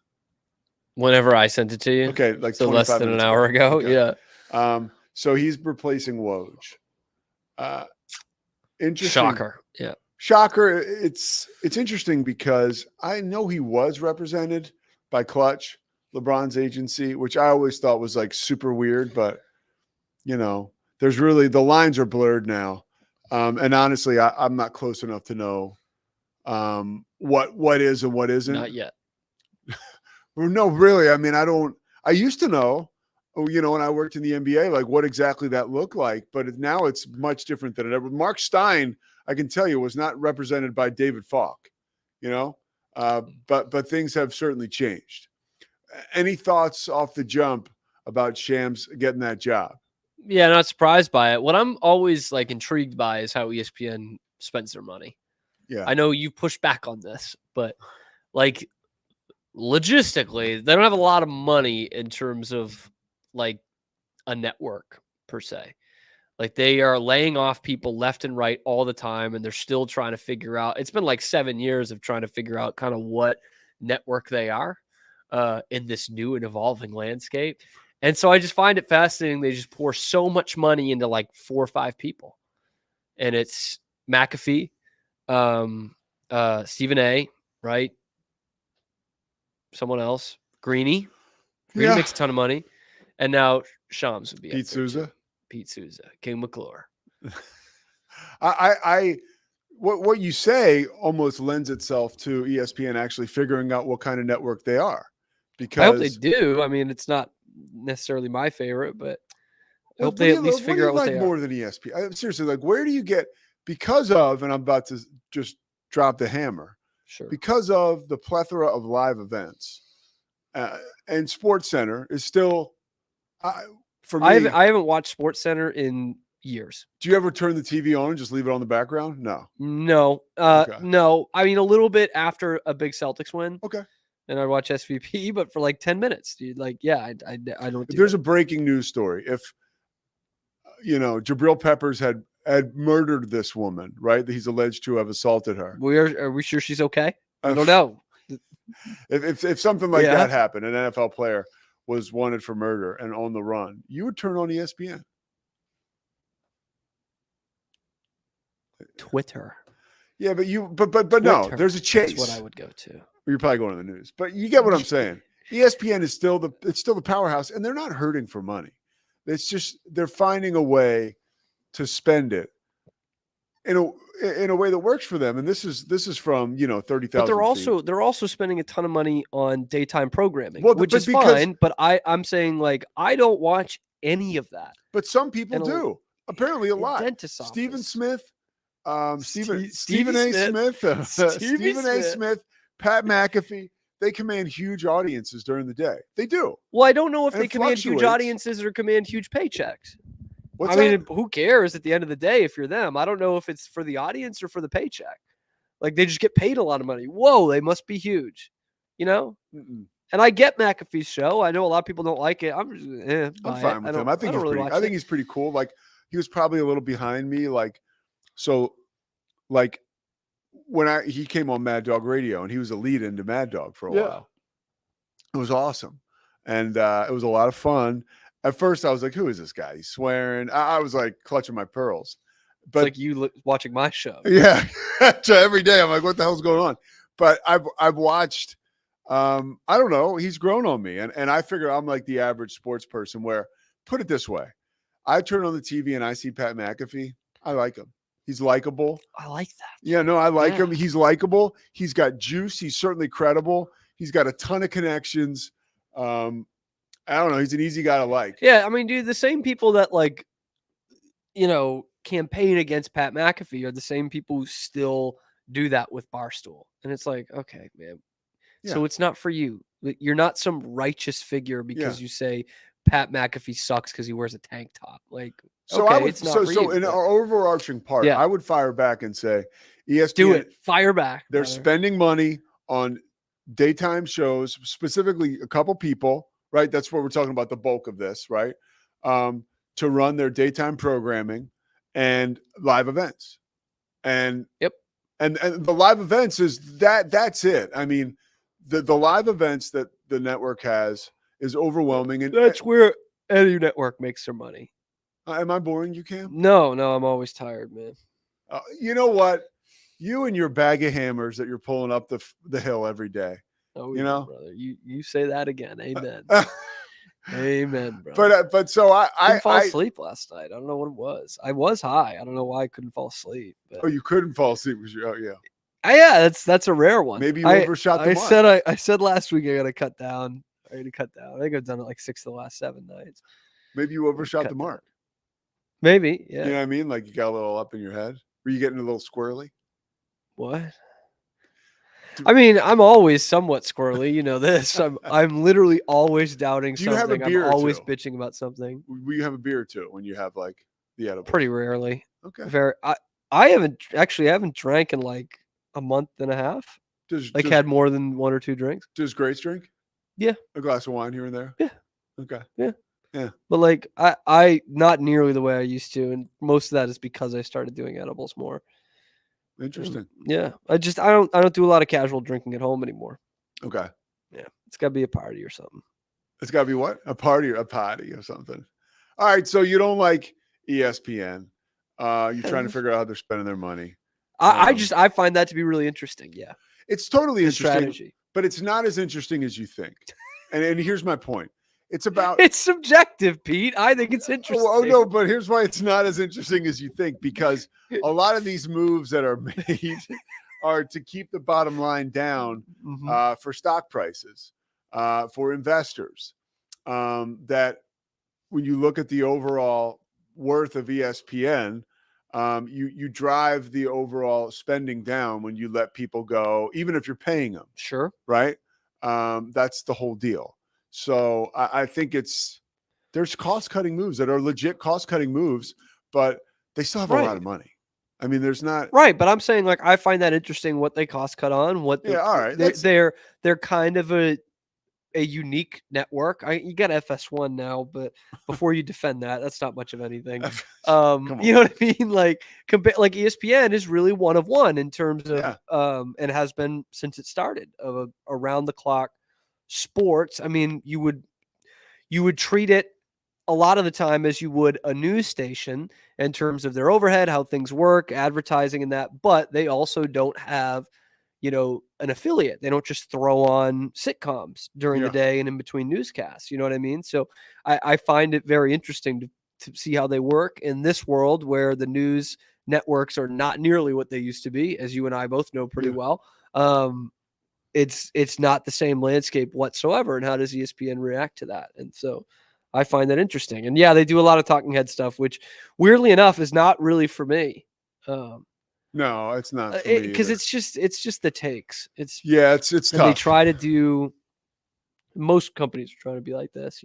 [SPEAKER 6] Whenever I sent it to you.
[SPEAKER 2] Okay, like
[SPEAKER 6] so less than an hour ago.
[SPEAKER 2] Okay.
[SPEAKER 6] Yeah.
[SPEAKER 2] So he's replacing Woj. Interesting.
[SPEAKER 6] Shocker. Yeah.
[SPEAKER 2] Shocker. It's interesting because I know he was represented by Clutch, LeBron's agency, which I always thought was like super weird, but you know, there's really the lines are blurred now. And honestly, I'm not close enough to know what is and what isn't.
[SPEAKER 6] Not yet.
[SPEAKER 2] Well, no, really. I mean, I used to know, you know, when I worked in the NBA, like what exactly that looked like, but now it's much different than it ever. Mark Stein, I can tell you, was not represented by David Falk, you know, but things have certainly changed. Any thoughts off the jump about Shams getting that job?
[SPEAKER 6] Yeah, not surprised by it. What I'm always like intrigued by is how ESPN spends their money.
[SPEAKER 2] Yeah.
[SPEAKER 6] I know you push back on this, but like logistically, they don't have a lot of money in terms of like a network per se. Like they are laying off people left and right all the time, and they're still trying to figure out. It's been like 7 years of trying to figure out kind of what network they are in this new and evolving landscape. And so I just find it fascinating. They just pour so much money into like 4 or 5 people, and it's McAfee, Stephen A, right? Someone else, Greeny makes a ton of money, and now Shams would be
[SPEAKER 2] Pete Sousa.
[SPEAKER 6] Pete Sousa, King McClure.
[SPEAKER 2] What you say almost lends itself to ESPN actually figuring out what kind of network they are. Because
[SPEAKER 6] I hope they do. I mean, it's not necessarily my favorite, but I hope they at least figure out what they are.
[SPEAKER 2] More than ESPN. Seriously, like where do you get because of? And I'm about to just drop the hammer.
[SPEAKER 6] Sure.
[SPEAKER 2] Because of the plethora of live events, and Sports Center is still for me.
[SPEAKER 6] I haven't watched Sports Center in years.
[SPEAKER 2] Do you ever turn the TV on and just leave it on the background? No.
[SPEAKER 6] No. No. I mean, a little bit after a big Celtics win.
[SPEAKER 2] Okay.
[SPEAKER 6] And I watch SVP, but for like 10 minutes, dude. Like, yeah, I don't.
[SPEAKER 2] If there's a breaking news story, if Jabril Peppers had murdered this woman, right? That he's alleged to have assaulted her.
[SPEAKER 6] Are we sure she's okay? I don't know.
[SPEAKER 2] If something like that happened, an NFL player was wanted for murder and on the run, you would turn on ESPN.
[SPEAKER 6] Twitter.
[SPEAKER 2] Yeah, but no, there's a chase.
[SPEAKER 6] That's what I would go to.
[SPEAKER 2] You're probably going to the news, but you get what I'm saying. ESPN is still the powerhouse, and they're not hurting for money. It's just they're finding a way to spend it in a way that works for them. And this is from 30,000.
[SPEAKER 6] But they're also spending a ton of money on daytime programming, which is fine. But I'm saying I don't watch any of that.
[SPEAKER 2] But some people do. Apparently a lot. Stephen Smith, Stephen A. Smith, Pat McAfee. They command huge audiences during the day. They do.
[SPEAKER 6] Well, I don't know if they command huge audiences or command huge paychecks. I mean, who cares at the end of the day if you're them? I don't know if it's for the audience or for the paycheck. Like, they just get paid a lot of money. Whoa, they must be huge, And I get McAfee's show. I know a lot of people don't like it. I'm
[SPEAKER 2] fine with him. I think he's pretty cool. Like, he was probably a little behind me. When he came on Mad Dog Radio, and he was a lead into Mad Dog for a while. It was awesome. And it was a lot of fun. At first, I was like, who is this guy? He's swearing. I was like clutching my pearls. But
[SPEAKER 6] it's like you watching my show.
[SPEAKER 2] Yeah. So every day I'm like, what the hell's going on? But I've watched, I don't know. He's grown on me. And I figure I'm like the average sports person where, put it this way. I turn on the TV and I see Pat McAfee. I like him. He's likable.
[SPEAKER 6] I like that.
[SPEAKER 2] Yeah, no, I like him. He's likable. He's got juice. He's certainly credible. He's got a ton of connections. I don't know. He's an easy guy to like.
[SPEAKER 6] Yeah, I mean, dude, the same people that campaign against Pat McAfee are the same people who still do that with Barstool. And it's like, okay, man. Yeah. So it's not for you. You're not some righteous figure because you say Pat McAfee sucks because he wears a tank top. Like,
[SPEAKER 2] so
[SPEAKER 6] okay,
[SPEAKER 2] I would,
[SPEAKER 6] it's not for you.
[SPEAKER 2] in our overarching part, I would fire back and say, ESPN,
[SPEAKER 6] do it. Fire back.
[SPEAKER 2] They're spending money on daytime shows, specifically a couple people, right? That's what we're talking about, the bulk of this, right? To run their daytime programming and live events. And and the live events that's it. I mean, the live events that the network has is overwhelming. And
[SPEAKER 6] that's where any network makes their money.
[SPEAKER 2] Am I boring you, Cam?
[SPEAKER 6] No, I'm always tired, man.
[SPEAKER 2] You know what? You and your bag of hammers that you're pulling up the hill every day.
[SPEAKER 6] Oh, brother. You say that again. Amen. Amen, bro.
[SPEAKER 2] But so I
[SPEAKER 6] couldn't fall asleep last night. I don't know what it was. I was high. I don't know why I couldn't fall asleep. But...
[SPEAKER 2] Oh, you couldn't fall asleep?
[SPEAKER 6] Yeah, that's a rare one.
[SPEAKER 2] Maybe you overshot the mark.
[SPEAKER 6] I said last week I got to cut down. I think I've done it like 6 of the last 7 nights.
[SPEAKER 2] Maybe you overshot the mark.
[SPEAKER 6] Maybe, yeah.
[SPEAKER 2] You know what I mean? Like you got a little up in your head. Were you getting a little squirrely?
[SPEAKER 6] What? I mean, I'm always somewhat squirrely. You know this. I'm literally always doubting something.
[SPEAKER 2] Have a beer
[SPEAKER 6] I'm always bitching about something.
[SPEAKER 2] Will you have a beer or two when you have like the edible?
[SPEAKER 6] Pretty rarely.
[SPEAKER 2] Okay.
[SPEAKER 6] I haven't drank in like a month and a half. Had more than 1 or 2 drinks.
[SPEAKER 2] Does Grace drink?
[SPEAKER 6] Yeah.
[SPEAKER 2] A glass of wine here and there?
[SPEAKER 6] Yeah.
[SPEAKER 2] Okay.
[SPEAKER 6] Yeah.
[SPEAKER 2] Yeah.
[SPEAKER 6] But like I not nearly the way I used to, and most of that is because I started doing edibles more.
[SPEAKER 2] Interesting.
[SPEAKER 6] Yeah. I don't do a lot of casual drinking at home anymore.
[SPEAKER 2] Okay.
[SPEAKER 6] Yeah. It's gotta be a party or something.
[SPEAKER 2] It's gotta be what? A party or something. All right. So you don't like ESPN. You're trying to figure out how they're spending their money.
[SPEAKER 6] I find that to be really interesting. Yeah.
[SPEAKER 2] It's totally interesting.
[SPEAKER 6] Strategy.
[SPEAKER 2] But it's not as interesting as you think. And here's my point. It's
[SPEAKER 6] subjective, Pete. I think it's interesting.
[SPEAKER 2] Oh, no, but here's why it's not as interesting as you think, because a lot of these moves that are made are to keep the bottom line down for stock prices, for investors. That when you look at the overall worth of ESPN, you drive the overall spending down when you let people go, even if you're paying them.
[SPEAKER 6] Sure.
[SPEAKER 2] Right? That's the whole deal. So I think there's cost-cutting moves that are legit cost-cutting moves, but they still have a lot of money. I mean, there's not
[SPEAKER 6] right, but I'm saying like I find that interesting what they cost cut on. All
[SPEAKER 2] right.
[SPEAKER 6] They're kind of a a unique network. You got FS1 now, but before you defend that, that's not much of anything. You know what I mean? Like ESPN is really one of one in terms of and has been since it started of around the clock sports. I mean, you would treat it a lot of the time as you would a news station in terms of their overhead, how things work, advertising and that, but they also don't have, an affiliate. They don't just throw on sitcoms during the day and in between newscasts. You know what I mean? So I find it very interesting to see how they work in this world where the news networks are not nearly what they used to be, as you and I both know pretty well. It's not the same landscape whatsoever. And how does ESPN react to that? And so I find that interesting. And they do a lot of talking head stuff, which weirdly enough is not really for me.
[SPEAKER 2] No, it's not for me
[SPEAKER 6] because it's just the takes. It's
[SPEAKER 2] tough.
[SPEAKER 6] They try to do. Most companies are trying to be like this.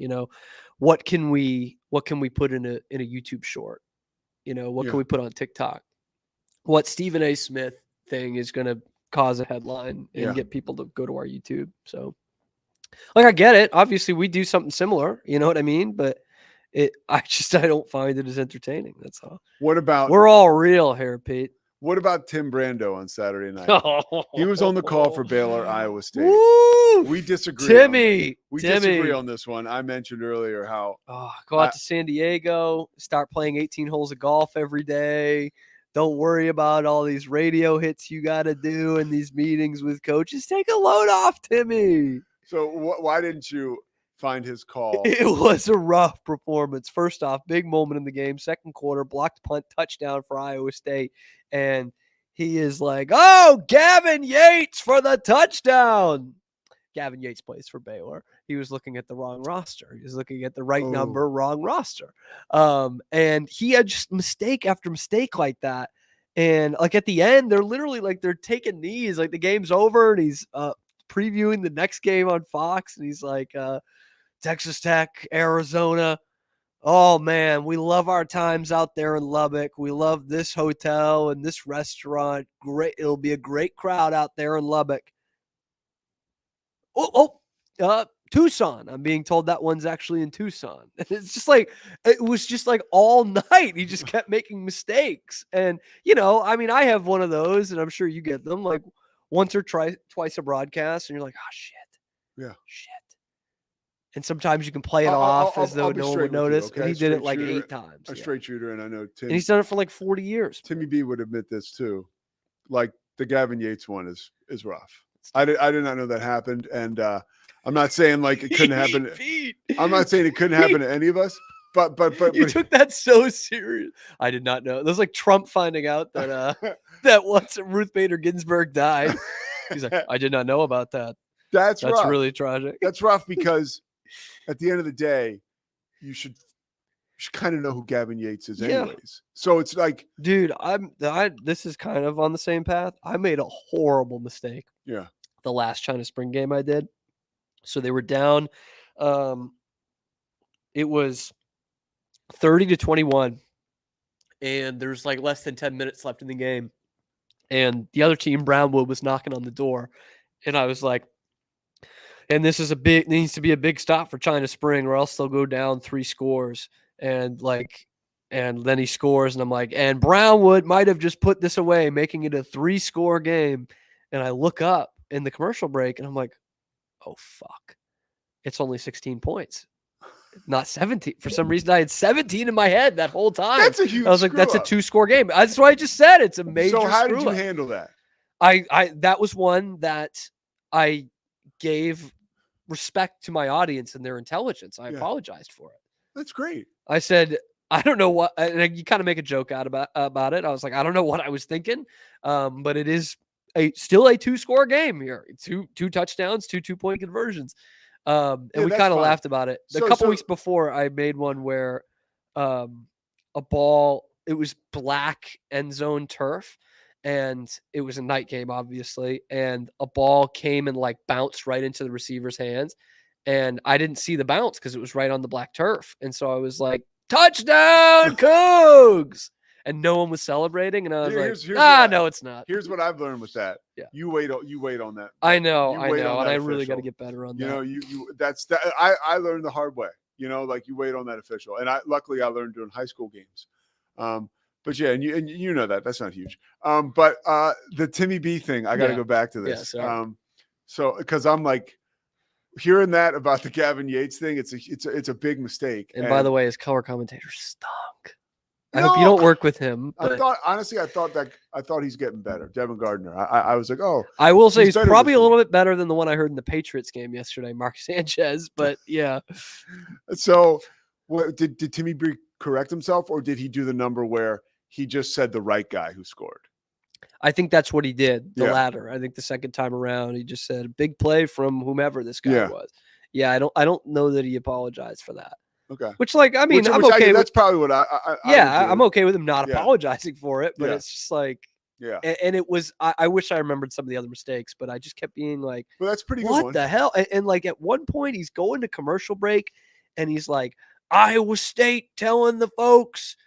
[SPEAKER 6] What can we put in a YouTube short? What can we put on TikTok? What Stephen A. Smith thing is going to cause a headline and get people to go to our YouTube. So, I get it. Obviously, we do something similar. You know what I mean? But I don't find it as entertaining. That's all.
[SPEAKER 2] What about?
[SPEAKER 6] We're all real here, Pete.
[SPEAKER 2] What about Tim Brando on Saturday night? He was on the call for Baylor, Iowa State.
[SPEAKER 6] Woo!
[SPEAKER 2] We disagree.
[SPEAKER 6] Timmy.
[SPEAKER 2] Disagree on this one. I mentioned earlier how
[SPEAKER 6] go out to San Diego, start playing 18 holes of golf every day. Don't worry about all these radio hits you got to do in these meetings with coaches. Take a load off, Timmy.
[SPEAKER 2] So why didn't you find his call?
[SPEAKER 6] It was a rough performance. First off, big moment in the game. Second quarter, blocked punt, touchdown for Iowa State. And he is like, oh, Gavin Yates for the touchdown. Gavin Yates plays for Baylor. He was looking at the wrong roster. He was looking at the right number, wrong roster. And he had just mistake after mistake like that. And at the end, they're literally they're taking knees. The game's over and he's previewing the next game on Fox. And he's like, Texas Tech, Arizona. Oh, man, we love our times out there in Lubbock. We love this hotel and this restaurant. Great. It'll be a great crowd out there in Lubbock. Tucson. I'm being told that one's actually in Tucson. It's just it was just all night. He just kept making mistakes. And, I have one of those and I'm sure you get them once or twice a broadcast and you're like, oh, shit.
[SPEAKER 2] Yeah.
[SPEAKER 6] Shit. And sometimes you can play it off as though no one would notice. Okay? And he did it 8 times.
[SPEAKER 2] A straight shooter, and I know Tim.
[SPEAKER 6] And he's done it for 40 years.
[SPEAKER 2] Timmy B would admit this too. The Gavin Yates one is rough. I did not know that happened, and I'm not saying it couldn't happen. I'm not saying it couldn't happen to any of us. But
[SPEAKER 6] you took that so serious. I did not know. That was like Trump finding out that that once Ruth Bader Ginsburg died. He's like, I did not know about that.
[SPEAKER 2] That's rough.
[SPEAKER 6] Really tragic.
[SPEAKER 2] That's rough because at the end of the day, you should kind of know who Gavin Yates is anyways. So it's
[SPEAKER 6] dude, this is kind of on the same path. I made a horrible mistake.
[SPEAKER 2] Yeah.
[SPEAKER 6] The last China Spring game I did. So they were down. It was 30-21. And there's less than 10 minutes left in the game. And the other team, Brownwood, was knocking on the door. And I was like, and this is needs to be a big stop for China Spring or else they'll go down 3 scores. And then he scores and I'm like, and Brownwood might have just put this away, making it a 3-score game. And I look up in the commercial break and I'm like, oh, fuck. It's only 16 points. Not 17. For some reason, I had 17 in my head that whole time.
[SPEAKER 2] That's a huge
[SPEAKER 6] I was like, that's a 2-score game. That's what I just said. It's a major
[SPEAKER 2] So how did you
[SPEAKER 6] screw-up.
[SPEAKER 2] handle that?
[SPEAKER 6] That was one that I gave respect to my audience and their intelligence. I apologized for it.
[SPEAKER 2] That's great.
[SPEAKER 6] I said, I don't know what, and you kind of make a joke out about it. I was like, I don't know what I was thinking, but it is still a 2-score game here. Two touchdowns, 2 2-point conversions. And we kind of laughed about it. A couple weeks before, I made one where a ball, it was black end zone turf, and it was a night game, obviously, and a ball came and bounced right into the receiver's hands, and I didn't see the bounce because it was right on the black turf, and so I was like, touchdown, Cougs! and no one was celebrating, and I was
[SPEAKER 2] Here's
[SPEAKER 6] no, it's not.
[SPEAKER 2] Here's what I've learned with that.
[SPEAKER 6] Yeah.
[SPEAKER 2] You wait on that.
[SPEAKER 6] I know,
[SPEAKER 2] You wait on
[SPEAKER 6] and
[SPEAKER 2] that
[SPEAKER 6] I really got to
[SPEAKER 2] official.
[SPEAKER 6] get better on that.
[SPEAKER 2] You know, I learned the hard way. You know, like you wait on that official, and luckily I learned during high school games. But yeah, and you know that's not huge. But the Timmy B thing, I got to go back to this.
[SPEAKER 6] Yeah,
[SPEAKER 2] so because I'm like hearing that about the Gavin Yates thing, it's a big mistake.
[SPEAKER 6] And by the way, his color commentator stunk. I
[SPEAKER 2] No,
[SPEAKER 6] hope you don't work with him. But
[SPEAKER 2] I thought he's getting better. Devin Gardner. I was like, oh,
[SPEAKER 6] I will say he's
[SPEAKER 2] better
[SPEAKER 6] probably
[SPEAKER 2] this
[SPEAKER 6] a
[SPEAKER 2] week.
[SPEAKER 6] little bit better than the one I heard in the Patriots game yesterday, Mark Sanchez. But yeah,
[SPEAKER 2] So did Timmy B correct himself, or did he do the number where he just said the right guy who scored?
[SPEAKER 6] I think that's what he did. The
[SPEAKER 2] Yeah.
[SPEAKER 6] latter. I think the second time around, he just said big play from whomever this guy was. Yeah, I don't know that he apologized for that.
[SPEAKER 2] Okay.
[SPEAKER 6] Which, like, I mean, I'm
[SPEAKER 2] which
[SPEAKER 6] okay.
[SPEAKER 2] that's probably what I
[SPEAKER 6] I'm okay with him not
[SPEAKER 2] Yeah.
[SPEAKER 6] apologizing for it, but
[SPEAKER 2] Yeah.
[SPEAKER 6] it's just like,
[SPEAKER 2] Yeah.
[SPEAKER 6] and it was. I wish I remembered some of the other mistakes, but I just kept being like,
[SPEAKER 2] Well, that's pretty good.
[SPEAKER 6] what
[SPEAKER 2] one.
[SPEAKER 6] the hell? And like at one point, he's going to commercial break, and he's like, Iowa State telling the folks,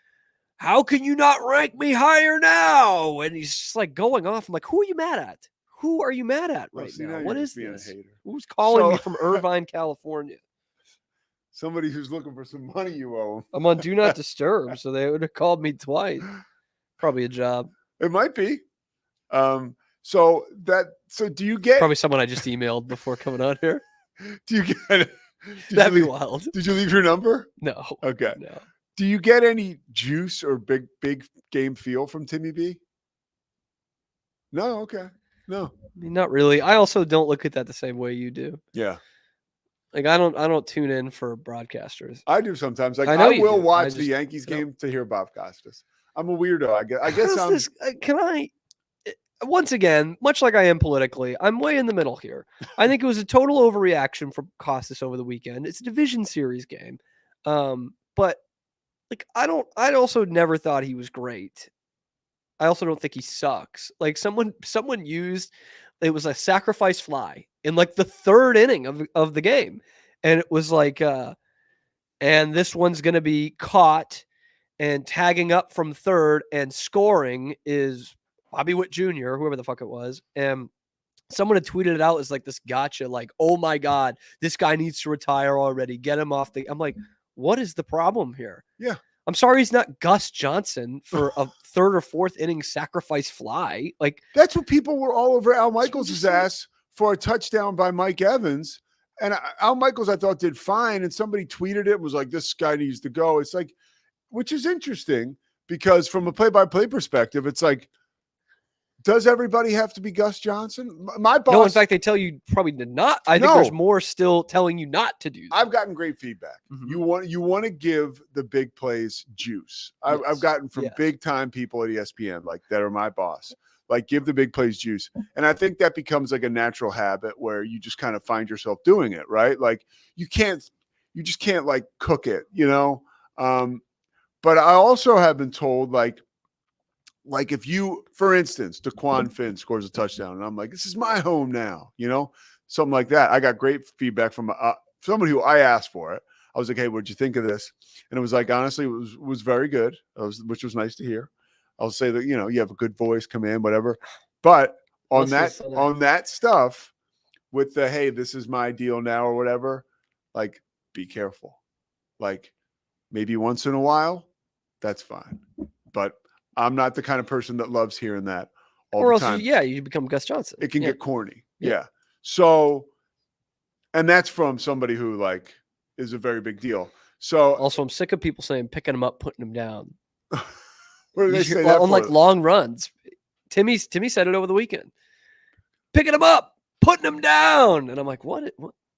[SPEAKER 6] how can you not rank me higher now? And he's just like going off. I'm like, who are you mad at? Who are you mad at right
[SPEAKER 2] see,
[SPEAKER 6] now?
[SPEAKER 2] now
[SPEAKER 6] What
[SPEAKER 2] you're
[SPEAKER 6] is
[SPEAKER 2] just being a
[SPEAKER 6] this?
[SPEAKER 2] hater.
[SPEAKER 6] Who's calling me
[SPEAKER 2] So-
[SPEAKER 6] from Irvine, California?
[SPEAKER 2] Somebody who's looking for some money you owe him.
[SPEAKER 6] I'm on Do Not Disturb, so they would have called me twice. Probably a job.
[SPEAKER 2] It might be. So do you get?
[SPEAKER 6] Probably someone I just emailed before coming on here.
[SPEAKER 2] Do you get?
[SPEAKER 6] That'd be wild.
[SPEAKER 2] Did you leave your number?
[SPEAKER 6] No.
[SPEAKER 2] Okay.
[SPEAKER 6] No.
[SPEAKER 2] Do you get any juice or big game feel from Timmy B? No. Okay. No.
[SPEAKER 6] I mean, not really. I also don't look at that the same way you do.
[SPEAKER 2] Yeah.
[SPEAKER 6] Like I don't tune in for broadcasters.
[SPEAKER 2] I do sometimes. Like
[SPEAKER 6] I know you
[SPEAKER 2] will
[SPEAKER 6] do.
[SPEAKER 2] watch
[SPEAKER 6] I
[SPEAKER 2] the
[SPEAKER 6] just
[SPEAKER 2] Yankees
[SPEAKER 6] don't.
[SPEAKER 2] game to hear Bob Costas. I'm a weirdo. I guess I'm.
[SPEAKER 6] Can I? Once again, much like I am politically, I'm way in the middle here. I think it was a total overreaction from Costas over the weekend. It's a division series game, but like I also never thought he was great. I also don't think he sucks. Like someone used it was a sacrifice fly in like the third inning of the game, and it was like, and this one's gonna be caught, and tagging up from third and scoring is Bobby Witt Jr., whoever the fuck it was. And someone had tweeted it out as like this gotcha, like, oh my God, this guy needs to retire already. Get him off the. I'm like, what is the problem here?
[SPEAKER 2] Yeah.
[SPEAKER 6] I'm sorry he's not Gus Johnson for a third or fourth inning sacrifice fly. Like,
[SPEAKER 2] That's what people were all over Al Michaels' ass for a touchdown by Mike Evans. And Al Michaels, I thought, did fine. And somebody tweeted it and was like, this guy needs to go. It's like, which is interesting because from a play-by-play perspective, it's like, does everybody have to be Gus Johnson? My boss.
[SPEAKER 6] no, in fact, they tell you probably to not. I think there's
[SPEAKER 2] No.
[SPEAKER 6] more still telling you not to do that.
[SPEAKER 2] I've gotten great feedback.
[SPEAKER 6] Mhm.
[SPEAKER 2] You want to give the big plays juice.
[SPEAKER 6] Yes.
[SPEAKER 2] I've gotten from
[SPEAKER 6] Yes.
[SPEAKER 2] big time people at ESPN, like that are my boss. Like give the big plays juice. And I think that becomes like a natural habit where you just kind of find yourself doing it, right? Like you just can't like cook it, you know? But I also have been told like if you, for instance, DeQuan Finn scores a touchdown and I'm like, this is my home now, you know, something like that. I got great feedback from someone who I asked for it. I was like, hey, what'd you think of this? And it was like, honestly, it was very good, which was nice to hear. I'll say that, you know, you have a good voice, come in, whatever. But on that stuff with the, hey, this is my deal now or whatever, like, be careful. Like maybe once in a while, that's fine. But I'm not the kind of person that loves hearing that all
[SPEAKER 6] or
[SPEAKER 2] the
[SPEAKER 6] else,
[SPEAKER 2] time.
[SPEAKER 6] you become Gus Johnson.
[SPEAKER 2] It can get corny.
[SPEAKER 6] Yeah.
[SPEAKER 2] Yeah. So, and that's from somebody who like is a very big deal. So
[SPEAKER 6] Also, I'm sick of people saying picking him up, putting him down.
[SPEAKER 2] what do they say that
[SPEAKER 6] on
[SPEAKER 2] for?
[SPEAKER 6] like long runs. Timmy said it over the weekend. Picking him up, putting him down, and I'm like, what?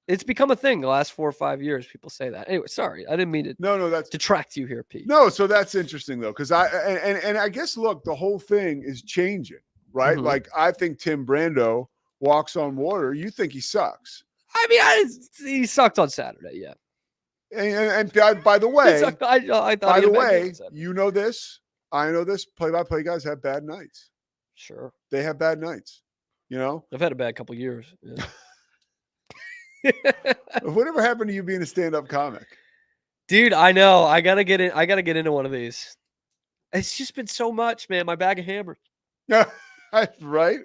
[SPEAKER 6] It's become a thing the last 4 or 5 years. People say that. Anyway, sorry, I didn't mean to
[SPEAKER 2] No, that's
[SPEAKER 6] detract you here, Pete.
[SPEAKER 2] no. So that's interesting though, because I guess look, the whole thing is changing, right?
[SPEAKER 6] Mhm.
[SPEAKER 2] Like I think Tim Brando walks on water. You think he sucks,
[SPEAKER 6] I mean, he sucked on Saturday. Yeah.
[SPEAKER 2] and by the
[SPEAKER 6] He
[SPEAKER 2] way,
[SPEAKER 6] sucked. I thought.
[SPEAKER 2] by
[SPEAKER 6] he
[SPEAKER 2] the
[SPEAKER 6] had a bad game
[SPEAKER 2] way,
[SPEAKER 6] on Saturday.
[SPEAKER 2] you know this. I know this. Play-by-play guys have bad nights.
[SPEAKER 6] Sure.
[SPEAKER 2] They have bad nights. You know,
[SPEAKER 6] I've had a bad couple years. Yeah.
[SPEAKER 2] whatever happened to you being a stand-up comic?
[SPEAKER 6] Dude, I know. I gotta get into one of these. It's just been so much, man. My bag of hammers.
[SPEAKER 2] Right?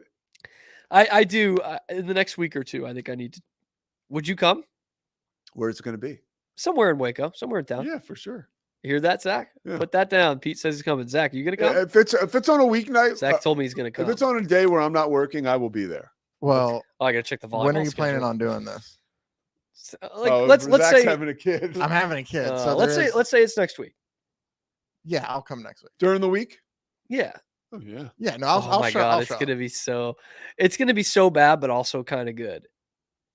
[SPEAKER 6] I do. In the next week or two, I think I need to. Would you come?
[SPEAKER 2] Where's it going to be?
[SPEAKER 6] Somewhere in Waco, somewhere in town.
[SPEAKER 2] Yeah, for sure.
[SPEAKER 6] You hear that, Zach?
[SPEAKER 2] Yeah.
[SPEAKER 6] Put that down. Pete says he's coming. Zach, you gonna come?
[SPEAKER 2] Yeah, if it's on a weeknight,
[SPEAKER 6] Zach told me he's gonna come.
[SPEAKER 2] If it's on a day where I'm not working, I will be there.
[SPEAKER 7] Well,
[SPEAKER 6] I gotta check the volleyball.
[SPEAKER 7] when are you
[SPEAKER 6] schedule.
[SPEAKER 7] planning on doing this?
[SPEAKER 6] Let's
[SPEAKER 2] Zach's
[SPEAKER 6] say
[SPEAKER 2] having a kid
[SPEAKER 7] I'm having a kid. So
[SPEAKER 6] let's say it's next week.
[SPEAKER 7] Yeah, I'll come next week.
[SPEAKER 2] during the week.
[SPEAKER 6] Yeah.
[SPEAKER 2] Oh yeah.
[SPEAKER 7] Yeah, no, I'll
[SPEAKER 6] my
[SPEAKER 7] show.
[SPEAKER 6] god,
[SPEAKER 7] I'll
[SPEAKER 6] it's
[SPEAKER 7] show.
[SPEAKER 6] gonna be so bad, but also kind of good,